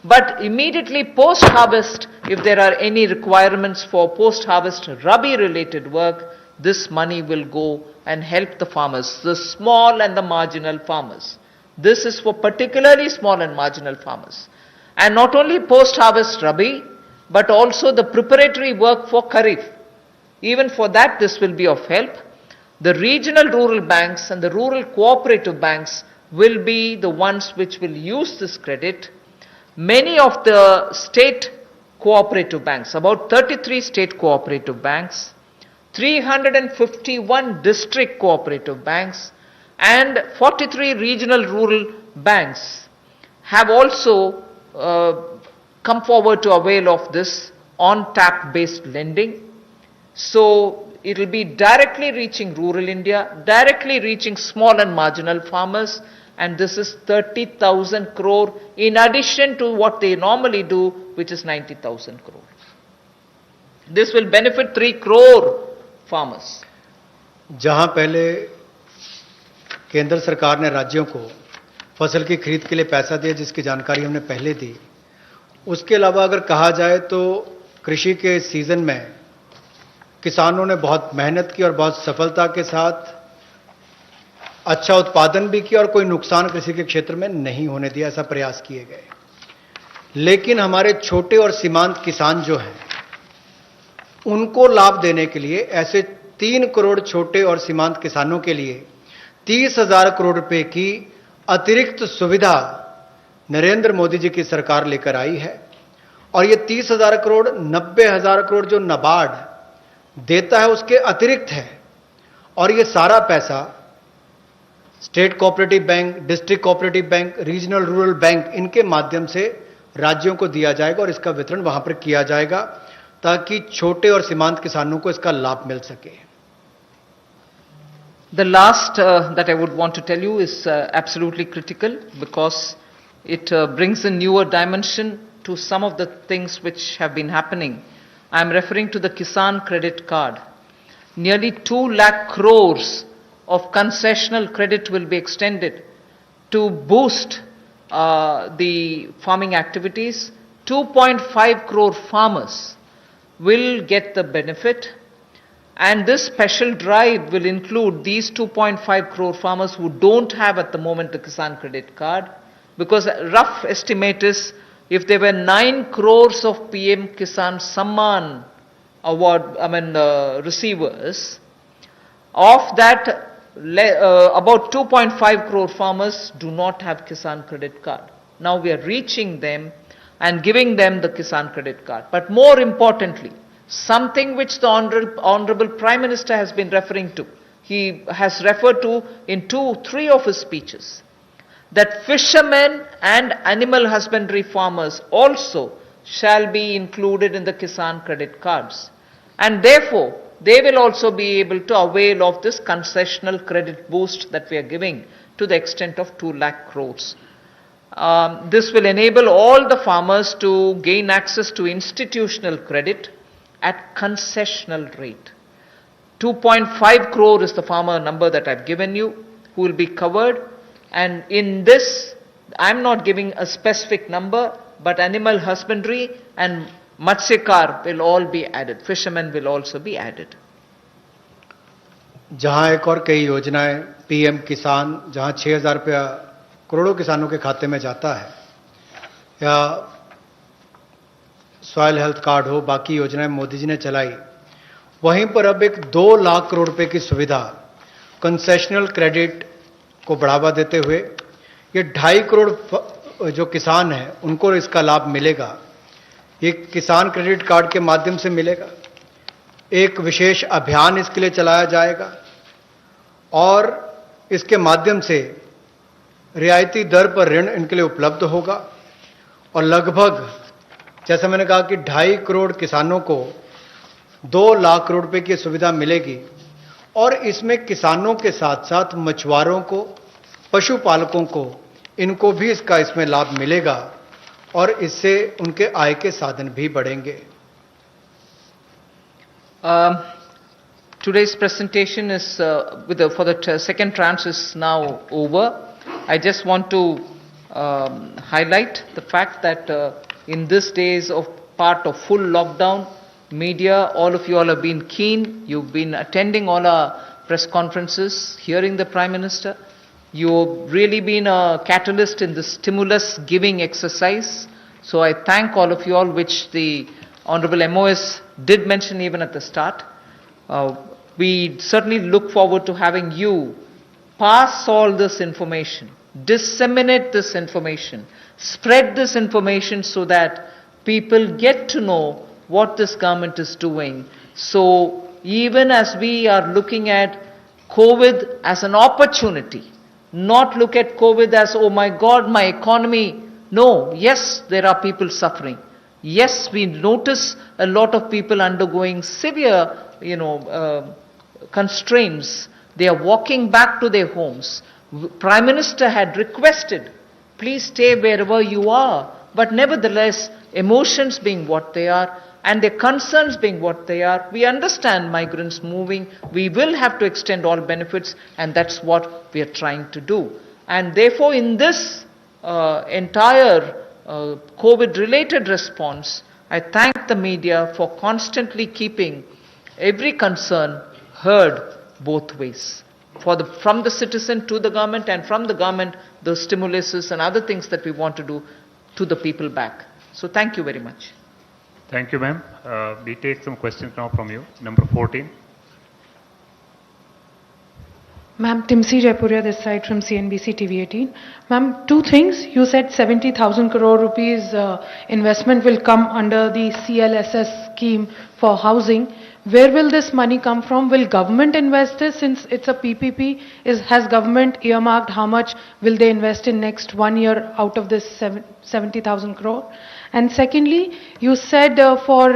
C: But immediately post-harvest, if there are any requirements for post-harvest Rabi-related work, this money will go and help the farmers, the small and the marginal farmers. This is for particularly small and marginal farmers. And not only post-harvest Rabi, but also the preparatory work for Kharif. Even for that, this will be of help. The regional rural banks and the rural cooperative banks will be the ones which will use this credit. Many of the state cooperative banks, about 33 state cooperative banks, 351 district cooperative banks, and 43 regional rural banks have also come forward to avail of this on-tap based lending. So it will be directly reaching rural India, directly reaching small and marginal farmers, and this is 30,000 crore in addition to what they normally do, which is 90,000 crore. This will benefit 3 crore farmers.
D: जहां पहले केंद्र सरकार ने राज्यों को फसल की खरीद के लिए पैसा दिया, जिसकी जानकारी हमने पहले दी, उसके अलावा अगर कहा जाए तो कृषि के सीजन में किसानों ने बहुत मेहनत की और बहुत सफलता के साथ अच्छा उत्पादन भी किया और कोई नुकसान कृषि के क्षेत्र में नहीं होने दिया, ऐसा प्रयास किए गए। लेकिन हमारे छोटे और सीमांत किसान जो हैं, उनको लाभ देने के लिए ऐसे 3 करोड़ छोटे और सीमांत किसानों के लिए 30,000 करोड़ रुपए की अतिरिक्त सुविधा नरेंद्र मोदी जी की सरकार लेकर आई है। और ये 30,000 करोड़ 90,000 करोड़ जो नाबार्ड देता है उसके अतिरिक्त है, और ये सारा पैसा state cooperative bank, district cooperative bank, regional rural bank, इनके माध्यम से राज्यों को दिया जाएगा और इसका वितरण वहां पर किया जाएगा ताकि छोटे और सीमांत किसानों को इसका लाभ मिल सके।
C: The last that I would want to tell you is absolutely critical because it brings a newer dimension to some of the things which have been happening. I am referring to the Kisan Credit Card. Nearly 2 lakh crores of concessional credit will be extended to boost the farming activities. 2.5 crore farmers will get the benefit, and this special drive will include these 2.5 crore farmers who don't have at the moment the Kisan Credit Card, because a rough estimate is if there were 9 crores of PM Kisan Samman award, receivers, of that about 2.5 crore farmers do not have Kisan Credit Card. Now we are reaching them and giving them the Kisan Credit Card. But more importantly, something which the Honorable Prime Minister has been referring to, he has referred to in 2-3 of his speeches, that fishermen and animal husbandry farmers also shall be included in the Kisan Credit Cards. And therefore, they will also be able to avail of this concessional credit boost that we are giving to the extent of 2 lakh crores. This will enable all the farmers to gain access to institutional credit at concessional rate. 2.5 crore is the farmer number that I've given you who will be covered, and in this I'm not giving a specific number, but animal husbandry and Matsyakar will all be added. Fishermen will also be added.
D: जहां एक और कई योजनाएं PM किसान, जहां 6,000 रुपया करोड़ों किसानों के खाते में जाता है, या सॉयल हेल्थ कार्ड हो, बाकी योजनाएं मोदी जी ने चलाई, वहीं पर अब एक 2 लाख करोड़ रुपए की सुविधा कंसेशनल क्रेडिट को बढ़ावा देते हुए ये 2.5 करोड़ जो किसान हैं उनको इसका लाभ मिलेगा। ये किसान क्रेडिट कार्ड के माध्यम से मिलेगा। एक विशेष अभियान इसके लिए चलाया जाएगा और इसके माध्यम से रियायती दर पर ऋण इनके लिए उपलब्ध होगा और लगभग, जैसा मैंने कहा कि 2.5 करोड़ किसानों को 2 लाख करोड़ रुपए की सुविधा मिलेगी और इसमें किसानों के साथ साथ मछुआरों को, पशुपालकों को, इनको भी इसमें लाभ मिलेगा और इससे उनके आय के साधन भी बढ़ेंगे।
C: Today's presentation is for the second tranche is now over. I just want to highlight the fact that in these days of part of full lockdown, media, all of you all have been keen. You've been attending all our press conferences, hearing the Prime Minister. You've really been a catalyst in the stimulus giving exercise. So I thank all of you all, which the Honorable MOS did mention even at the start. We certainly look forward to having you pass all this information, disseminate this information, spread this information so that people get to know what this government is doing. So even as we are looking at COVID as an opportunity, not look at COVID as, oh my God, my economy. No, yes, there are people suffering. Yes, we notice a lot of people undergoing severe, constraints. They are walking back to their homes. Prime Minister had requested, please stay wherever you are. But nevertheless, emotions being what they are and their concerns being what they are, we understand migrants moving. We will have to extend all benefits, and that's what we are trying to do. And therefore, in this entire COVID-related response, I thank the media for constantly keeping every concern heard both ways. From the citizen to the government, and from the government, the stimuluses and other things that we want to do to the people back. So thank you very much.
B: Thank you, ma'am. We take some questions now from you. Number 14.
E: Ma'am, Timsi Jaipuria this side from CNBC TV 18. Ma'am, two things. You said 70,000 crore rupees investment will come under the CLSS scheme for housing. Where will this money come from? Will government invest this since it's a PPP? Has government earmarked how much will they invest in next 1 year out of this 70,000 crore? And secondly, you said for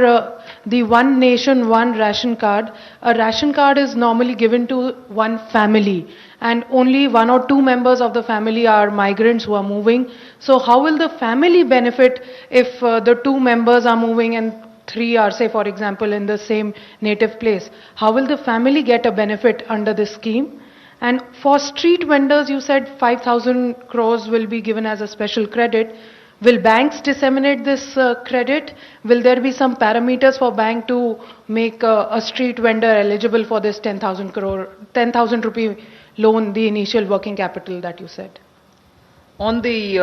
E: the one nation, one ration card, a ration card is normally given to one family and only 1 or 2 members of the family are migrants who are moving. So how will the family benefit if the 2 members are moving and 3 are, say for example, in the same native place? How will the family get a benefit under this scheme? And for street vendors, you said 5,000 crores will be given as a special credit. Will banks disseminate this credit? Will there be some parameters for bank to make a street vendor eligible for this 10,000 rupee loan, the initial working capital that you said?
C: On the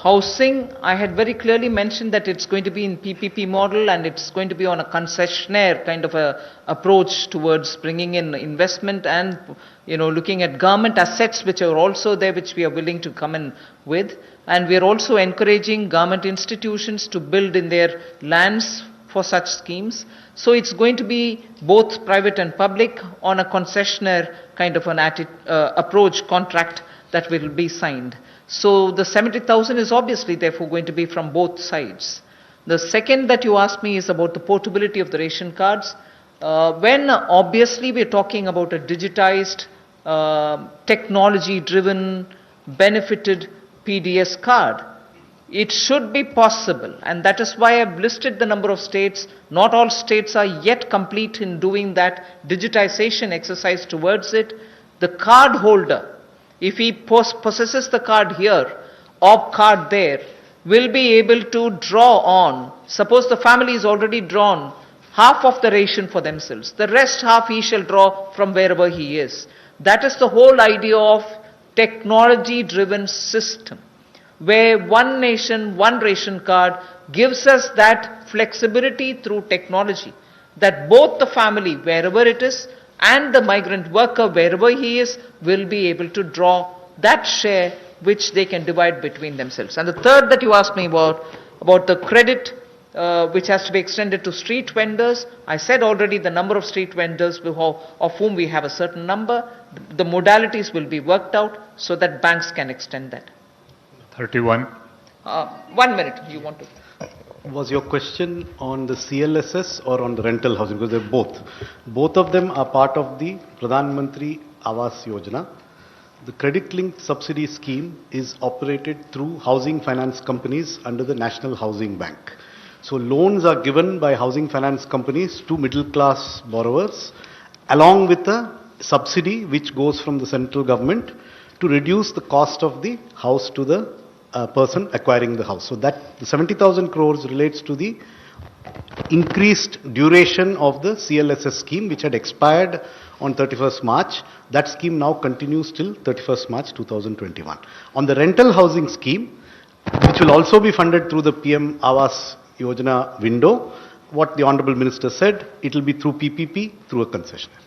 C: housing, I had very clearly mentioned that it's going to be in PPP model and it's going to be on a concessionaire kind of a approach towards bringing in investment and looking at government assets which are also there, which we are willing to come in with. And we are also encouraging government institutions to build in their lands for such schemes. So it's going to be both private and public on a concessionaire kind of an approach contract that will be signed. So the 70,000 is obviously therefore going to be from both sides. The second that you asked me is about the portability of the ration cards. When obviously we're talking about a digitized, technology-driven, benefited PDS card, it should be possible, and that is why I've listed the number of states. Not all states are yet complete in doing that digitization exercise towards it. The card holder, if he possesses the card here or card there, will be able to draw on. Suppose the family is already drawn half of the ration for themselves. The rest half he shall draw from wherever he is. That is the whole idea of technology-driven system, where one nation, one ration card gives us that flexibility through technology that both the family, wherever it is, and the migrant worker, wherever he is, will be able to draw that share which they can divide between themselves. And the third that you asked me about the credit which has to be extended to street vendors. I said already the number of street vendors of whom we have a certain number. The modalities will be worked out so that banks can extend that.
B: 31.
C: 1 minute, you want to?
F: Was your question on the CLSS or on the rental housing? Because they're both. Both of them are part of the Pradhan Mantri Awas Yojana. The credit-linked subsidy scheme is operated through housing finance companies under the National Housing Bank. So loans are given by housing finance companies to middle-class borrowers along with a subsidy which goes from the central government to reduce the cost of the house to the person acquiring the house. So that the 70,000 crores relates to the increased duration of the CLSS scheme which had expired on 31st March. That scheme now continues till 31st March 2021. On the rental housing scheme, which will also be funded through the PM Awas Yojana window, what the Honorable Minister said, it will be through PPP, through a concessionaire.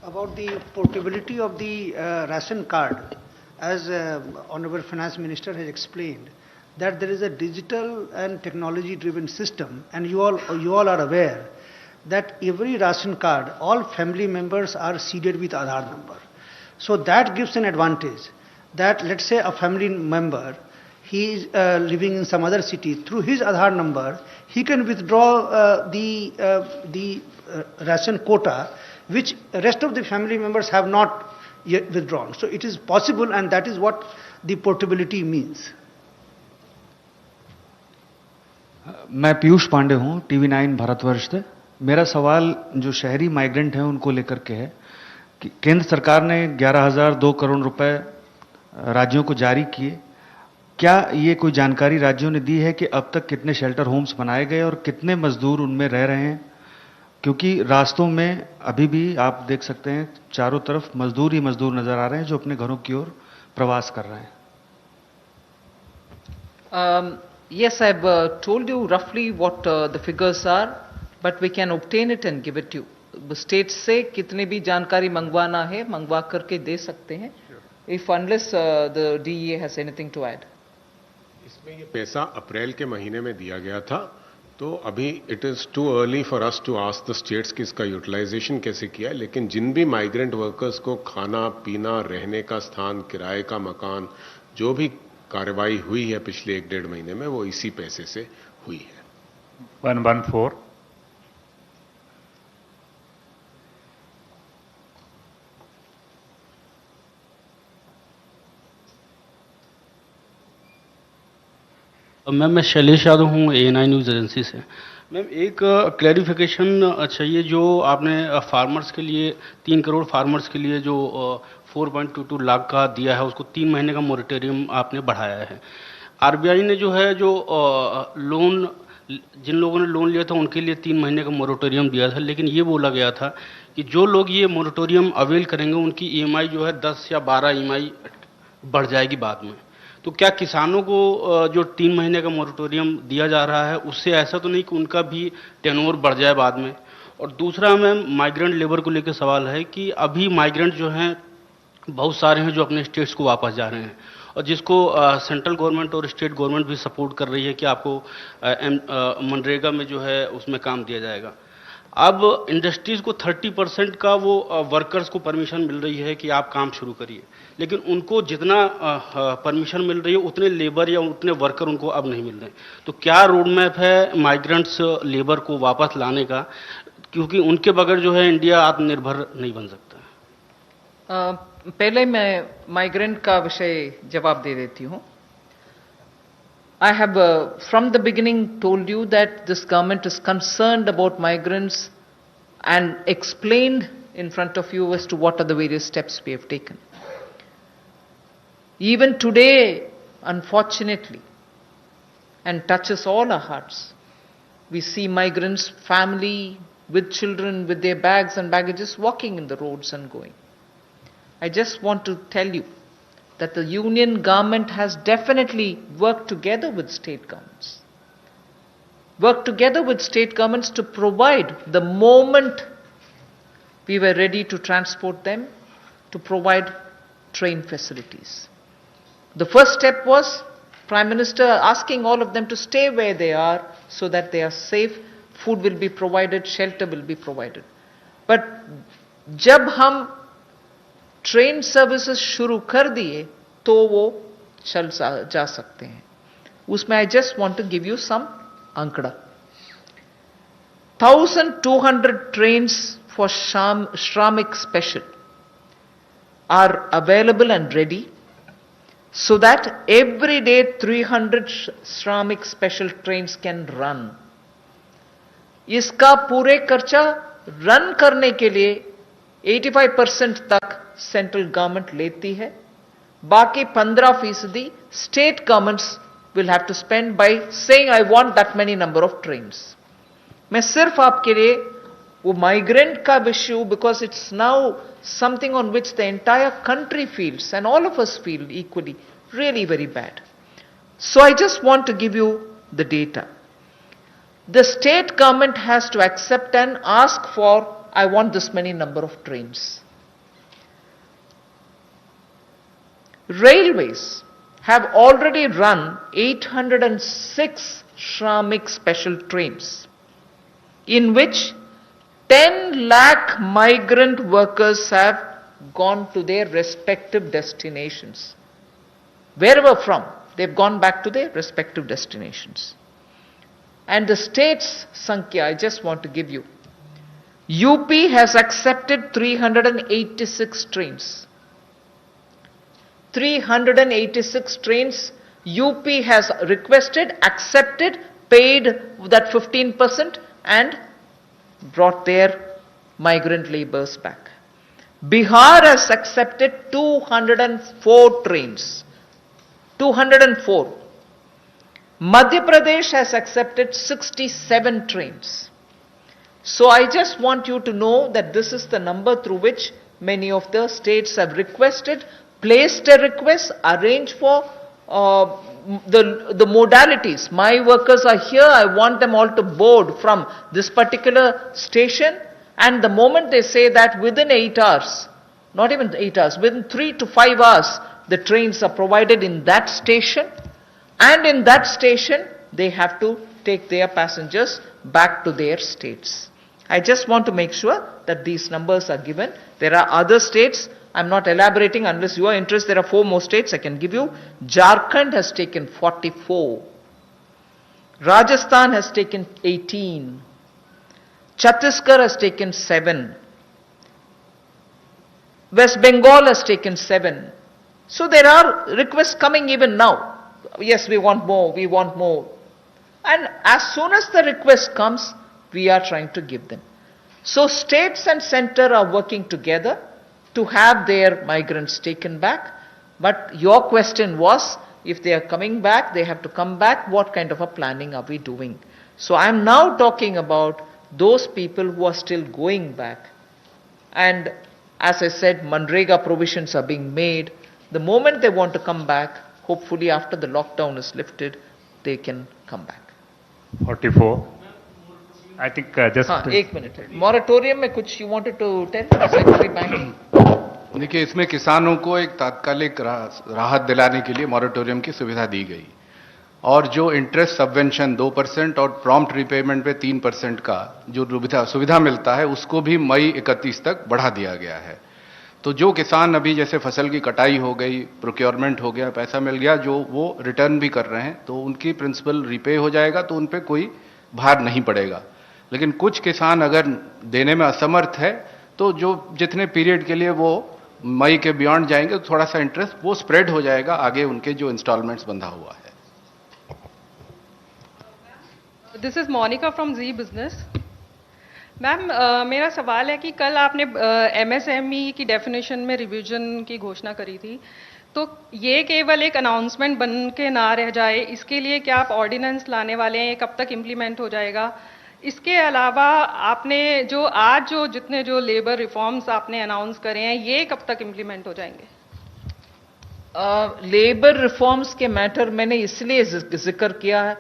G: About the portability of the ration card, as Honorable Finance Minister has explained, that there is a digital and technology-driven system, and you all are aware that every ration card, all family members are seeded with Aadhaar number. So that gives an advantage that, let's say, a family member, he is living in some other city, through his Aadhaar number, he can withdraw the ration quota, which rest of the family members have not yet withdrawn. So it is possible, and that is what the portability means.
H: मैं पीयूष पांडे हूं, TV9 Bharatvarsh से। मेरा सवाल जो शहरी migrant हैं उनको लेकर के है कि केंद्र सरकार ने 11,002 करोड़ रुपए राज्यों को जारी किए। क्या ये कोई जानकारी राज्यों ने दी है कि अब तक कितने शेल्टर होम्स बनाए गए और कितने मजदूर उनमें रह रहे हैं? क्योंकि रास्तों में अभी भी आप देख सकते हैं चारों तरफ मजदूर ही मजदूर नजर आ रहे हैं जो अपने घरों की ओर प्रवास कर रहे हैं।
C: Yes, I've told you roughly what the figures are, but we can obtain it and give it to you. State से कितने भी जानकारी मंगवाना है, मंगवा करके दे सकते हैं. If unless the DEA has anything to add.
I: इसमें ये पैसा अप्रैल के महीने में दिया गया था, तो अभी it is too early for us to ask the states कि इसका यूटिलाइजेशन कैसे किया है, लेकिन जिन भी माइग्रेंट वर्कर्स को खाना पीना, रहने का स्थान, किराए का मकान, जो भी कार्रवाई हुई है पिछले 1-1.5 महीने में, वो इसी पैसे से हुई है।
B: 114.
J: मैम मैं शैलेश यादव हूँ ANI न्यूज़ एजेंसी से। मैम एक क्लैरिफिकेशन चाहिए, जो आपने फार्मर्स के लिए 3 करोड़ फार्मर्स के लिए जो 4.22 लाख का दिया है उसको 3 महीने का मोरेटोरियम आपने बढ़ाया है। RBI ने जो है जो लोन जिन लोगों ने लोन लिया था उनके लिए 3 महीने का मोरेटोरियम दिया था, लेकिन ये बोला गया था कि जो लोग ये मोरेटोरियम अवेल करेंगे उनकी EMI जो है 10 या 12 EMI बढ़ जाएगी बाद में। तो क्या किसानों को जो 3 महीने का मोरेटोरियम दिया जा रहा है उससे ऐसा तो नहीं कि उनका भी टेन्योर बढ़ जाए बाद में? और दूसरा मैम माइग्रेंट लेबर को लेकर सवाल है कि अभी माइग्रेंट जो हैं बहुत सारे हैं जो अपने स्टेट्स को वापस जा रहे हैं और जिसको सेंट्रल गवर्नमेंट और स्टेट गवर्नमेंट भी सपोर्ट कर रही है कि आपको मनरेगा में जो है उसमें काम दिया जाएगा। अब इंडस्ट्रीज को 30% का वो वर्कर्स को परमिशन मिल रही है कि आप काम शुरू करिए, लेकिन उनको जितना परमिशन मिल रही है उतने लेबर या उतने वर्कर उनको अब नहीं मिल रहे। तो क्या रोड मैप है माइग्रेंट्स लेबर को वापस लाने का, क्योंकि उनके बगैर जो है इंडिया आत्मनिर्भर नहीं बन सकता?
C: पहले मैं माइग्रेंट का विषय जवाब दे देती हूँ। I have from the beginning told you that this government is concerned about migrants and explained in front of you as to what are the various steps we have taken. Even today, unfortunately, and touches all our hearts, we see migrants, family with children, with their bags and baggages walking in the roads and going. I just want to tell you that the union government has definitely worked together with state governments. Worked together with state governments to provide, the moment we were ready to transport them, to provide train facilities. The first step was Prime Minister asking all of them to stay where they are so that they are safe, food will be provided, shelter will be provided. But जब हम train services शुरू कर दिए तो वो चल जा सकते हैं. उसमें I just want to give you some आंकड़ा. 1200 trains for Shramik Special are available and ready, so that every day 300 Shramik Special trains can run. इसका पूरे खर्चा रन करने के लिए 85% तक सेंट्रल गवर्नमेंट लेती है. बाकी 15% state governments will have to spend by saying I want that many number of trains. मैं सिर्फ आपके लिए वो माइग्रेंट का विषय, because it's now something on which the entire country feels and all of us feel equally really very bad. So I just want to give you the data. The state government has to accept and ask for, I want this many number of trains. Railways have already run 806 Shramik special trains, in which 10 lakh migrant workers have gone to their respective destinations. Wherever from, they've gone back to their respective destinations. And the state's Sankhya, I just want to give you. UP has accepted 386 trains. 386 trains UP has requested, accepted, paid that 15% and brought their migrant laborers back. Bihar has accepted 204 trains. 204. Madhya Pradesh has accepted 67 trains. So I just want you to know that this is the number through which many of the states have requested, placed a request, arranged for the modalities. My workers are here, I want them all to board from this particular station, and the moment they say that within 8 hours, not even 8 hours, within 3 to 5 hours, the trains are provided in that station, and in that station they have to take their passengers back to their states. I just want to make sure that these numbers are given. There are other states, I'm not elaborating unless you are interested. There are 4 more states I can give you. Jharkhand has taken 44. Rajasthan has taken 18. Chhattisgarh has taken 7. West Bengal has taken 7. So there are requests coming even now. Yes, we want more, we want more. And as soon as the request comes, we are trying to give them. So states and center are working together to have their migrants taken back. But your question was, if they are coming back, they have to come back, what kind of a planning are we doing? So I am now talking about those people who are still going back. And as I said, Manrega provisions are being made. The moment they want to come back, hopefully after the lockdown is lifted, they can come back.
B: 44. I think just...
C: हाँ, 1 minute. Moratorium में कुछ you wanted to tell? Secretary Banking.
K: देखिए, इसमें किसानों को एक तात्कालिक राहत दिलाने के लिए मॉरेटोरियम की सुविधा दी गई, और जो इंटरेस्ट सबवेंशन 2% और प्रॉम्प्ट रिपेमेंट पे 3% का जो सुविधा मिलता है, उसको भी मई 31 तक बढ़ा दिया गया है. तो जो किसान अभी जैसे फसल की कटाई हो गई, प्रोक्योरमेंट हो गया, पैसा मिल गया, जो वो रिटर्न भी कर रहे हैं, तो उनकी प्रिंसिपल रिपे हो जाएगा, तो उन पर कोई भार नहीं पड़ेगा. लेकिन कुछ किसान अगर देने में असमर्थ है, तो जो जितने पीरियड के लिए वो मई के बियॉन्ड जाएंगे, तो थोड़ा सा इंटरेस्ट वो स्प्रेड हो जाएगा आगे उनके जो इंस्टॉलमेंट्स बंधा हुआ है.
L: This is Monica from Zee business. Ma'am, मेरा सवाल है कि कल आपने एमएसएमई की डेफिनेशन में रिवीजन की घोषणा करी थी, तो ये केवल एक अनाउंसमेंट बन के ना रह जाए, इसके लिए क्या आप ऑर्डिनेंस लाने वाले हैं? कब तक इम्प्लीमेंट हो जाएगा? इसके अलावा आपने जो जितने जो लेबर रिफॉर्म्स आपने अनाउंस करे हैं, ये कब तक इम्प्लीमेंट हो जाएंगे?
C: लेबर रिफॉर्म्स के मैटर मैंने इसलिए जिक्र किया है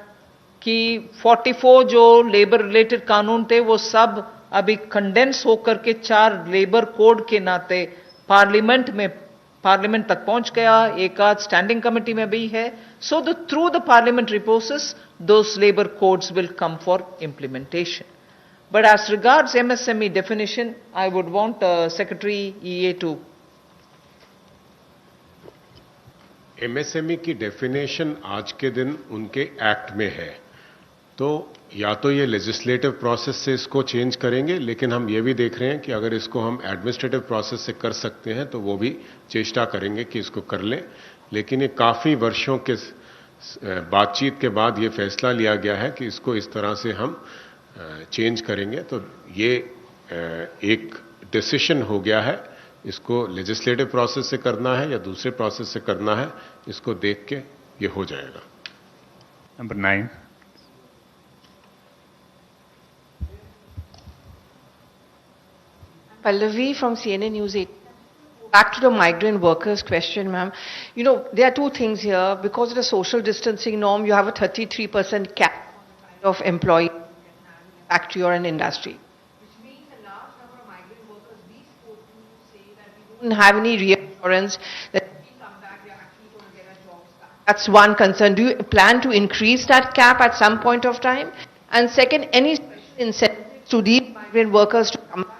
C: कि 44 जो लेबर रिलेटेड कानून थे वो सब अभी कंडेंस होकर के 4 लेबर कोड के नाते पार्लियामेंट तक पहुंच गया, एक आध स्टैंडिंग कमेटी में भी है. So through the parliamentary process those labor codes will come for implementation. But as regards MSME definition, I would want Secretary EA to.
I: MSME की डेफिनेशन आज के दिन उनके एक्ट में है, तो या तो ये लेजिस्लेटिव प्रोसेस से इसको चेंज करेंगे, लेकिन हम ये भी देख रहे हैं कि अगर इसको हम एडमिनिस्ट्रेटिव प्रोसेस से कर सकते हैं तो वो भी चेष्टा करेंगे कि इसको कर लें. लेकिन ये काफी वर्षों के बातचीत के बाद ये फैसला लिया गया है कि इसको इस तरह से हम चेंज करेंगे. तो ये एक डिसीजन हो गया है. इसको लेजिस्लेटिव प्रोसेस से करना है या दूसरे प्रोसेस से करना है, इसको देख के ये हो जाएगा.
B: Number 9.
M: Pallavi from CNN News 8. Back to the migrant workers question, ma'am. You know, there are two things here. Because of the social distancing norm, you have a 33% cap of employee back to your industry. Which means a large number of migrant workers we spoke to say that we don't have any reassurance that if we come back, we are actually going to get our jobs back. That's one concern. Do you plan to increase that cap at some point of time? And second, any incentives to these migrant workers to come back?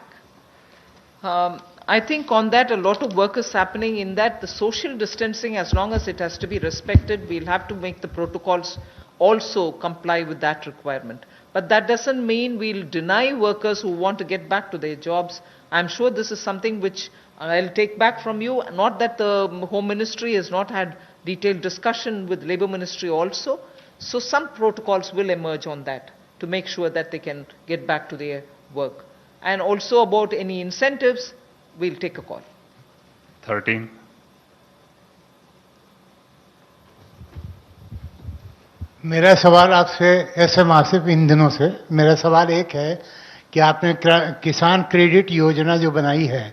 C: I think on that a lot of work is happening in that the social distancing, as long as it has to be respected, we'll have to make the protocols also comply with that requirement. But that doesn't mean we'll deny workers who want to get back to their jobs. I'm sure this is something which I'll take back from you. Not that the Home Ministry has not had detailed discussion with Labour Ministry also. So some protocols will emerge on that to make sure that they can get back to their work. And also about any incentives, we'll take a call.
B: 13.
N: मेरा सवाल आपसे ऐसे मासिक इन दिनों से मेरा सवाल एक है कि आपने किसान क्रेडिट योजना जो बनाई है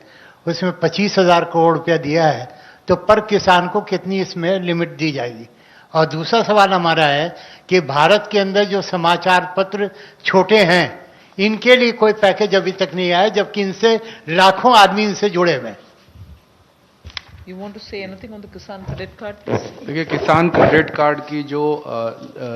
N: उसमें 25,000 करोड़ रुपया दिया है, तो पर किसान को कितनी इसमें लिमिट दी जाएगी? और दूसरा सवाल हमारा है कि भारत के अंदर जो समाचार पत्र छोटे हैं इनके लिए कोई पैकेज अभी तक नहीं आया, जबकि इनसे लाखों आदमी इनसे जुड़े हुए हैं.
C: You want to say anything on the Kisan credit card, please?
K: देखिए, किसान क्रेडिट कार्ड की जो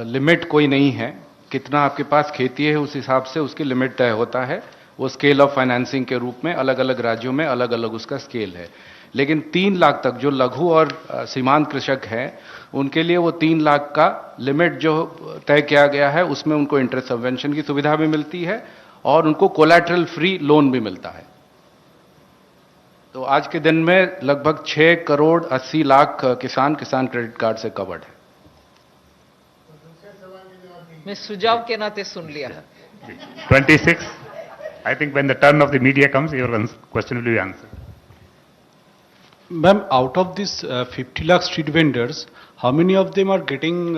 K: लिमिट कोई नहीं है. कितना आपके पास खेती है उस हिसाब से उसकी लिमिट तय होता है. वो स्केल ऑफ फाइनेंसिंग के रूप में अलग अलग राज्यों में अलग अलग उसका स्केल है. लेकिन 3 लाख तक जो लघु और सीमांत कृषक हैं उनके लिए वो 3 लाख का लिमिट जो तय किया गया है उसमें उनको इंटरेस्ट सबवेंशन की सुविधा भी मिलती है और उनको कोलैटरल फ्री लोन भी मिलता है. तो आज के दिन में लगभग 6 करोड़ 80 लाख किसान क्रेडिट कार्ड से कवर्ड है.
C: मैं सुझाव के नाते सुन लिया.
B: 26. I think when the turn of the media comes, your question will be answered.
O: Ma'am, out of these 50 lakh street vendors, how many of them are getting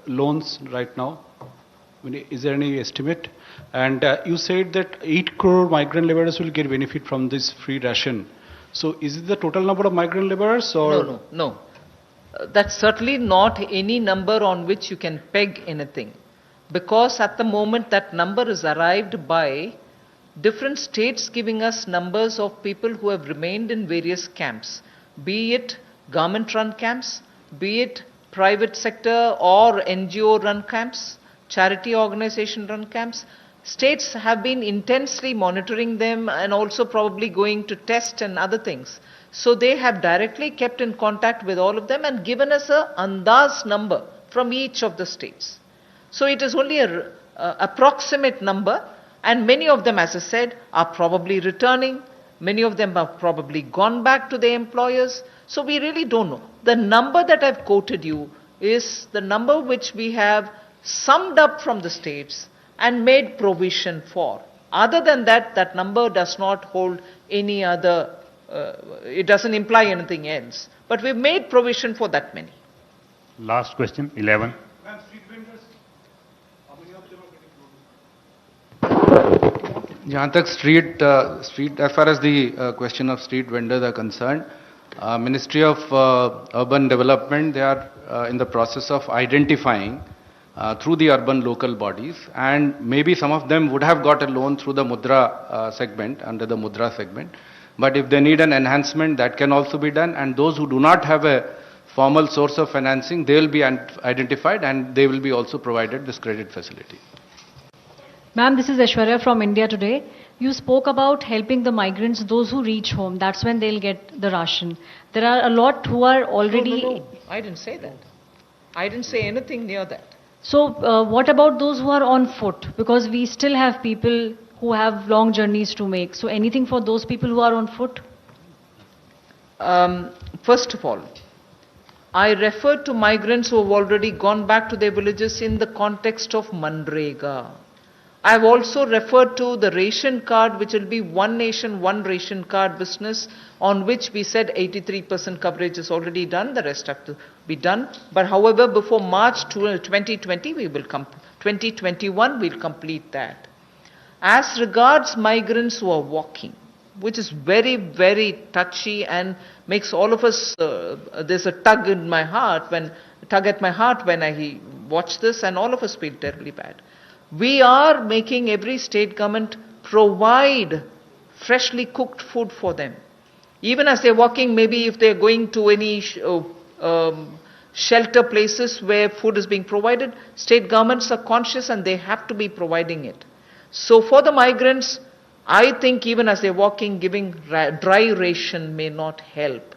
O: loans right now? I mean, is there any estimate? And you said that 8 crore migrant laborers will get benefit from this free ration. So is it the total number of migrant laborers or?
C: No. That's certainly not any number on which you can peg anything. Because at the moment that number is arrived by different states giving us numbers of people who have remained in various camps, be it government-run camps, be it private sector or NGO-run camps, charity organization-run camps. States have been intensely monitoring them and also probably going to test and other things. So they have directly kept in contact with all of them and given us a andaz number from each of the states. So it is only an approximate number, and many of them, as I said, are probably returning. Many of them have probably gone back to their employers. So we really don't know. The number that I've quoted you is the number which we have summed up from the states and made provision for. Other than that, that number does not hold any other, it doesn't imply anything else. But we've made provision for that many.
B: Last question, 11.
K: जहाँ तक street as far as the question of street vendors are concerned, Ministry of Urban Development, they are in the process of identifying through the urban local bodies, and maybe some of them would have got a loan through the Mudra segment, under the Mudra segment. But if they need an enhancement, that can also be done. And those who do not have a formal source of financing, they will be identified and they will be also provided this credit facility.
P: Ma'am, this is Aishwarya from India Today. You spoke about helping the migrants, those who reach home. That's when they'll get the ration. There are a lot who are already...
C: No, I didn't say that. I didn't say anything near that.
P: So what about those who are on foot? Because we still have people who have long journeys to make. So anything for those people who are on foot?
C: First of all, I referred to migrants who have already gone back to their villages in the context of Manrega. I have also referred to the ration card, which will be one nation, one ration card business, on which we said 83% coverage is already done, the rest have to be done. But however, before March 2020, 2021, we'll complete that. As regards migrants who are walking, which is very, very touchy and makes all of us, there's a tug at my heart when I watch this, and all of us feel terribly bad. We are making every state government provide freshly cooked food for them. Even as they're walking, maybe if they're going to any shelter places where food is being provided, state governments are conscious and they have to be providing it. So for the migrants, I think even as they're walking, giving dry ration may not help.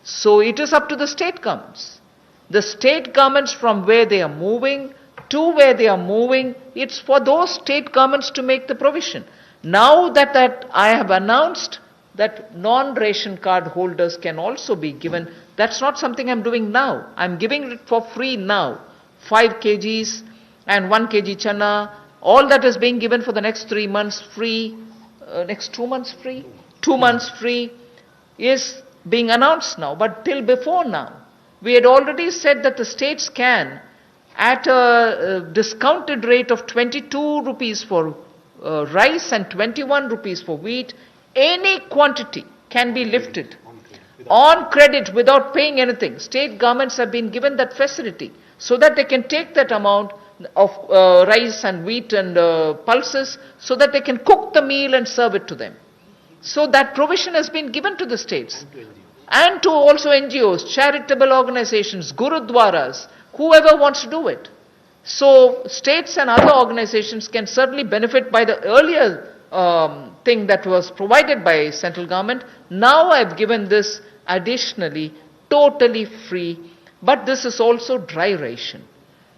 C: So it is up to the state governments. The state governments from where they are moving to where they are moving, it's for those state governments to make the provision. Now that I have announced that non-ration card holders can also be given, that's not something I'm doing now. I'm giving it for free now. 5 kgs and 1 kg chana, all that is being given for the next 3 months free, next 2 months free, 2 months free is being announced now. But till before now, we had already said that the states can, at a discounted rate of 22 rupees for rice and 21 rupees for wheat, any quantity can be lifted on credit without paying anything. State governments have been given that facility so that they can take that amount of rice and wheat and pulses so that they can cook the meal and serve it to them. So that provision has been given to the states and to also NGOs, charitable organizations, gurudwaras, whoever wants to do it. So states and other organizations can certainly benefit by the earlier thing that was provided by central government. Now I've given this additionally, totally free, but this is also dry ration.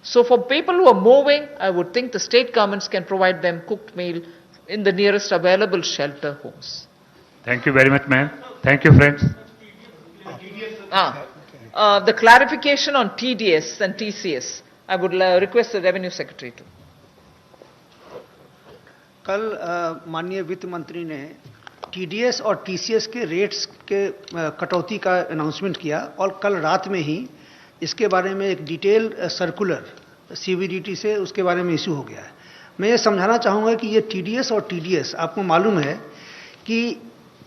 C: So for people who are moving, I would think the state governments can provide them cooked meal in the nearest available shelter homes.
B: Thank you very much, ma'am. Thank you, friends.
C: The clarification on TDS and TCS, I would request the Revenue Secretary to.
G: कल माननीय वित्त मंत्री ने TDS और TCS के rates के कटौती का अनाउंसमेंट किया और कल रात में ही इसके बारे में एक डिटेल सर्कुलर CBDT से उसके बारे में इशू हो गया है। मैं ये समझाना चाहूँगा कि ये TDS और TDS आपको मालूम है कि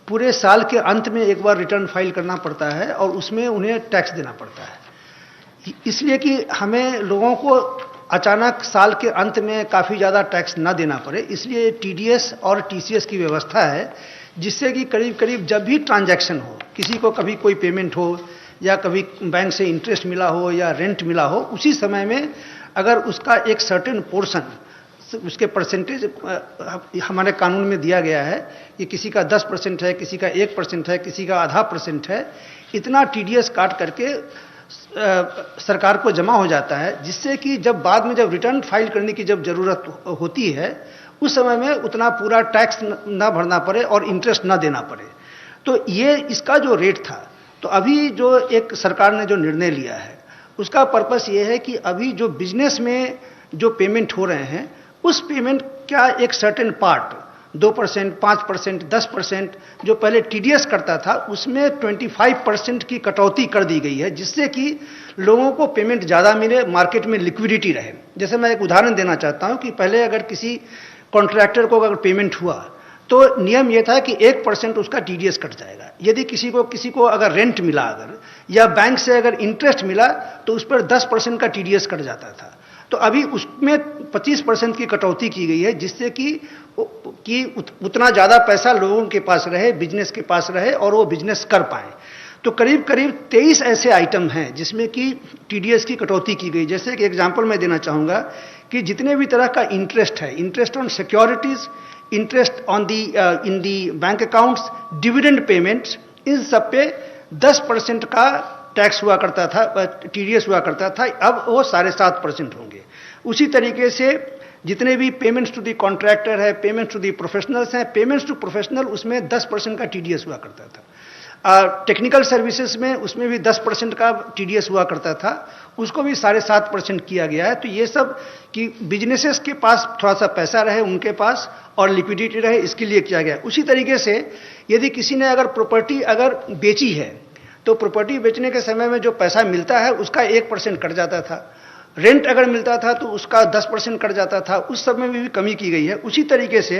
G: पूरे साल के अंत में एक बार रिटर्न फाइल करना पड़ता है और उसमें उन्हें टैक्स देना पड़ता है, इसलिए कि हमें लोगों को अचानक साल के अंत में काफ़ी ज़्यादा टैक्स ना देना पड़े, इसलिए TDS और TCS की व्यवस्था है जिससे कि करीब करीब जब भी ट्रांजैक्शन हो, किसी को कभी कोई पेमेंट हो या कभी बैंक से इंटरेस्ट मिला हो या रेंट मिला हो, उसी समय में अगर उसका एक सर्टेन पोर्शन उसके परसेंटेज हमारे कानून में दिया गया है कि किसी का 10% है, किसी का 1% है, किसी का आधा % है, इतना TDS काट करके सरकार को जमा हो जाता है, जिससे कि जब बाद में जब रिटर्न फाइल करने की जब जरूरत होती है उस समय में उतना पूरा टैक्स ना भरना पड़े और इंटरेस्ट ना देना पड़े। तो ये इसका जो रेट था, तो अभी जो एक सरकार ने जो निर्णय लिया है उसका पर्पस ये है कि अभी जो बिजनेस में जो पेमेंट हो रहे हैं उस पेमेंट का एक सर्टेन पार्ट 2%, 5%, 10% जो पहले TDS करता था उसमें 25% की कटौती कर दी गई है, जिससे कि लोगों को पेमेंट ज़्यादा मिले, मार्केट में लिक्विडिटी रहे। जैसे मैं एक उदाहरण देना चाहता हूं कि पहले अगर किसी कॉन्ट्रैक्टर को अगर पेमेंट हुआ तो नियम यह था कि 1% उसका टीडीएस कट जाएगा। यदि किसी को अगर रेंट मिला अगर या बैंक से अगर इंटरेस्ट मिला तो उस पर 10% का टीडीएस कट जाता था। तो अभी उसमें 25% की कटौती की गई है, जिससे कि उतना ज़्यादा पैसा लोगों के पास रहे, बिजनेस के पास रहे और वो बिजनेस कर पाए। तो करीब करीब 23 ऐसे आइटम हैं जिसमें कि टीडीएस की कटौती की गई। जैसे कि एग्जांपल मैं देना चाहूँगा कि जितने भी तरह का इंटरेस्ट है, interest on securities, interest on the in the bank accounts, dividend payments, इन सब पे 10% का टैक्स हुआ करता था, टीडीएस हुआ करता था। अब वो 7.5% होंगे। उसी तरीके से जितने भी पेमेंट्स टू दी कॉन्ट्रैक्टर है, पेमेंट्स टू दी प्रोफेशनल्स हैं, पेमेंट्स टू प्रोफेशनल उसमें 10% का टीडीएस हुआ करता था। टेक्निकल सर्विसेज में उसमें भी 10% का टीडीएस हुआ करता था, उसको भी 7.5% किया गया है। तो ये सब कि बिजनेसेस के पास थोड़ा सा पैसा रहे उनके पास और लिक्विडिटी रहे, इसके लिए किया गया है। उसी तरीके से यदि किसी ने अगर प्रॉपर्टी अगर बेची है तो प्रॉपर्टी बेचने के समय में जो पैसा मिलता है उसका 1% कट जाता था। रेंट अगर मिलता था तो उसका 10% कट जाता था, उस सब में भी कमी की गई है। उसी तरीके से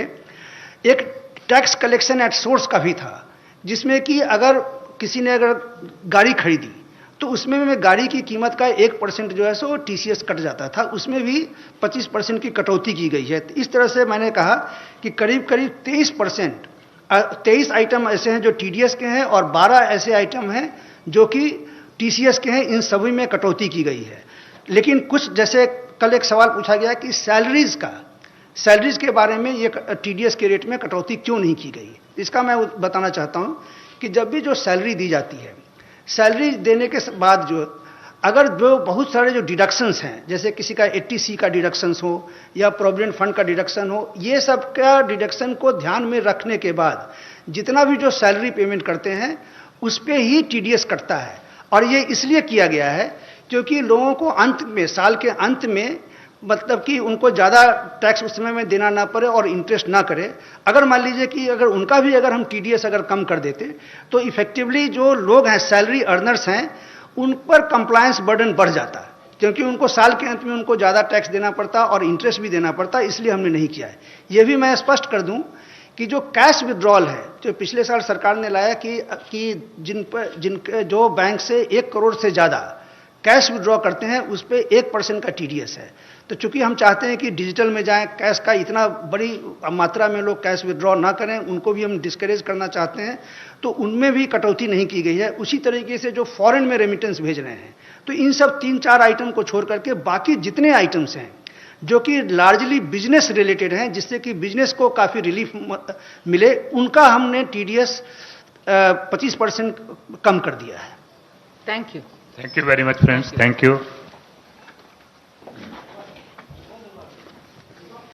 G: एक टैक्स कलेक्शन एट सोर्स का भी था, जिसमें कि अगर किसी ने अगर गाड़ी खरीदी तो उसमें में गाड़ी की कीमत का 1% जो है सो टीसीएस कट जाता था, उसमें भी 25% की कटौती की गई है। तो इस तरह से मैंने कहा कि करीब करीब 23 आइटम ऐसे हैं जो टीडीएस के हैं और 12 ऐसे आइटम हैं जो कि टीसीएस के हैं। इन सभी में कटौती की गई है। लेकिन कुछ, जैसे कल एक सवाल पूछा गया कि सैलरीज के बारे में ये टीडीएस के रेट में कटौती क्यों नहीं की गई। इसका मैं बताना चाहता हूं कि जब भी जो सैलरी दी जाती है, सैलरी देने के बाद जो बहुत सारे जो डिडक्शंस हैं, जैसे किसी का 80C का डिडक्शंस हो या प्रोविडेंट फंड का डिडक्शन हो, ये सब का डिडक्शन को ध्यान में रखने के बाद जितना भी जो सैलरी पेमेंट करते हैं उस पर ही टीडीएस कटता है। और ये इसलिए किया गया है क्योंकि लोगों को अंत में, साल के अंत में, मतलब कि उनको ज़्यादा टैक्स उस समय में देना ना पड़े और इंटरेस्ट ना करे। अगर मान लीजिए कि अगर उनका भी अगर हम टीडीएस अगर कम कर देते तो इफेक्टिवली जो लोग हैं, सैलरी अर्नर्स हैं, उन पर कंप्लायंस बर्डन बढ़ जाता, क्योंकि उनको साल के अंत में उनको ज़्यादा टैक्स देना पड़ता और इंटरेस्ट भी देना पड़ता। इसलिए हमने नहीं किया है। ये भी मैं स्पष्ट कर दूं कि जो कैश विड्रॉल है जो पिछले साल सरकार ने लाया कि जिनके जो बैंक से 1 करोड़ से ज़्यादा कैश विड्रॉ करते हैं उस पर 1% का टीडीएस है। तो चूंकि हम चाहते हैं कि डिजिटल में जाएं, कैश का इतना बड़ी मात्रा में लोग कैश विड्रॉ ना करें, उनको भी हम डिस्करेज करना चाहते हैं, तो उनमें भी कटौती नहीं की गई है। उसी तरीके से जो फॉरेन में रेमिटेंस भेज रहे हैं, तो इन सब 3-4 आइटम को छोड़ करके बाकी जितने आइटम्स हैं जो कि लार्जली बिजनेस रिलेटेड हैं, जिससे कि बिजनेस को काफ़ी रिलीफ मिले, उनका हमने टीडीएस 25% कम कर दिया है।
C: Thank you.
B: Thank you very much, friends. Thank you.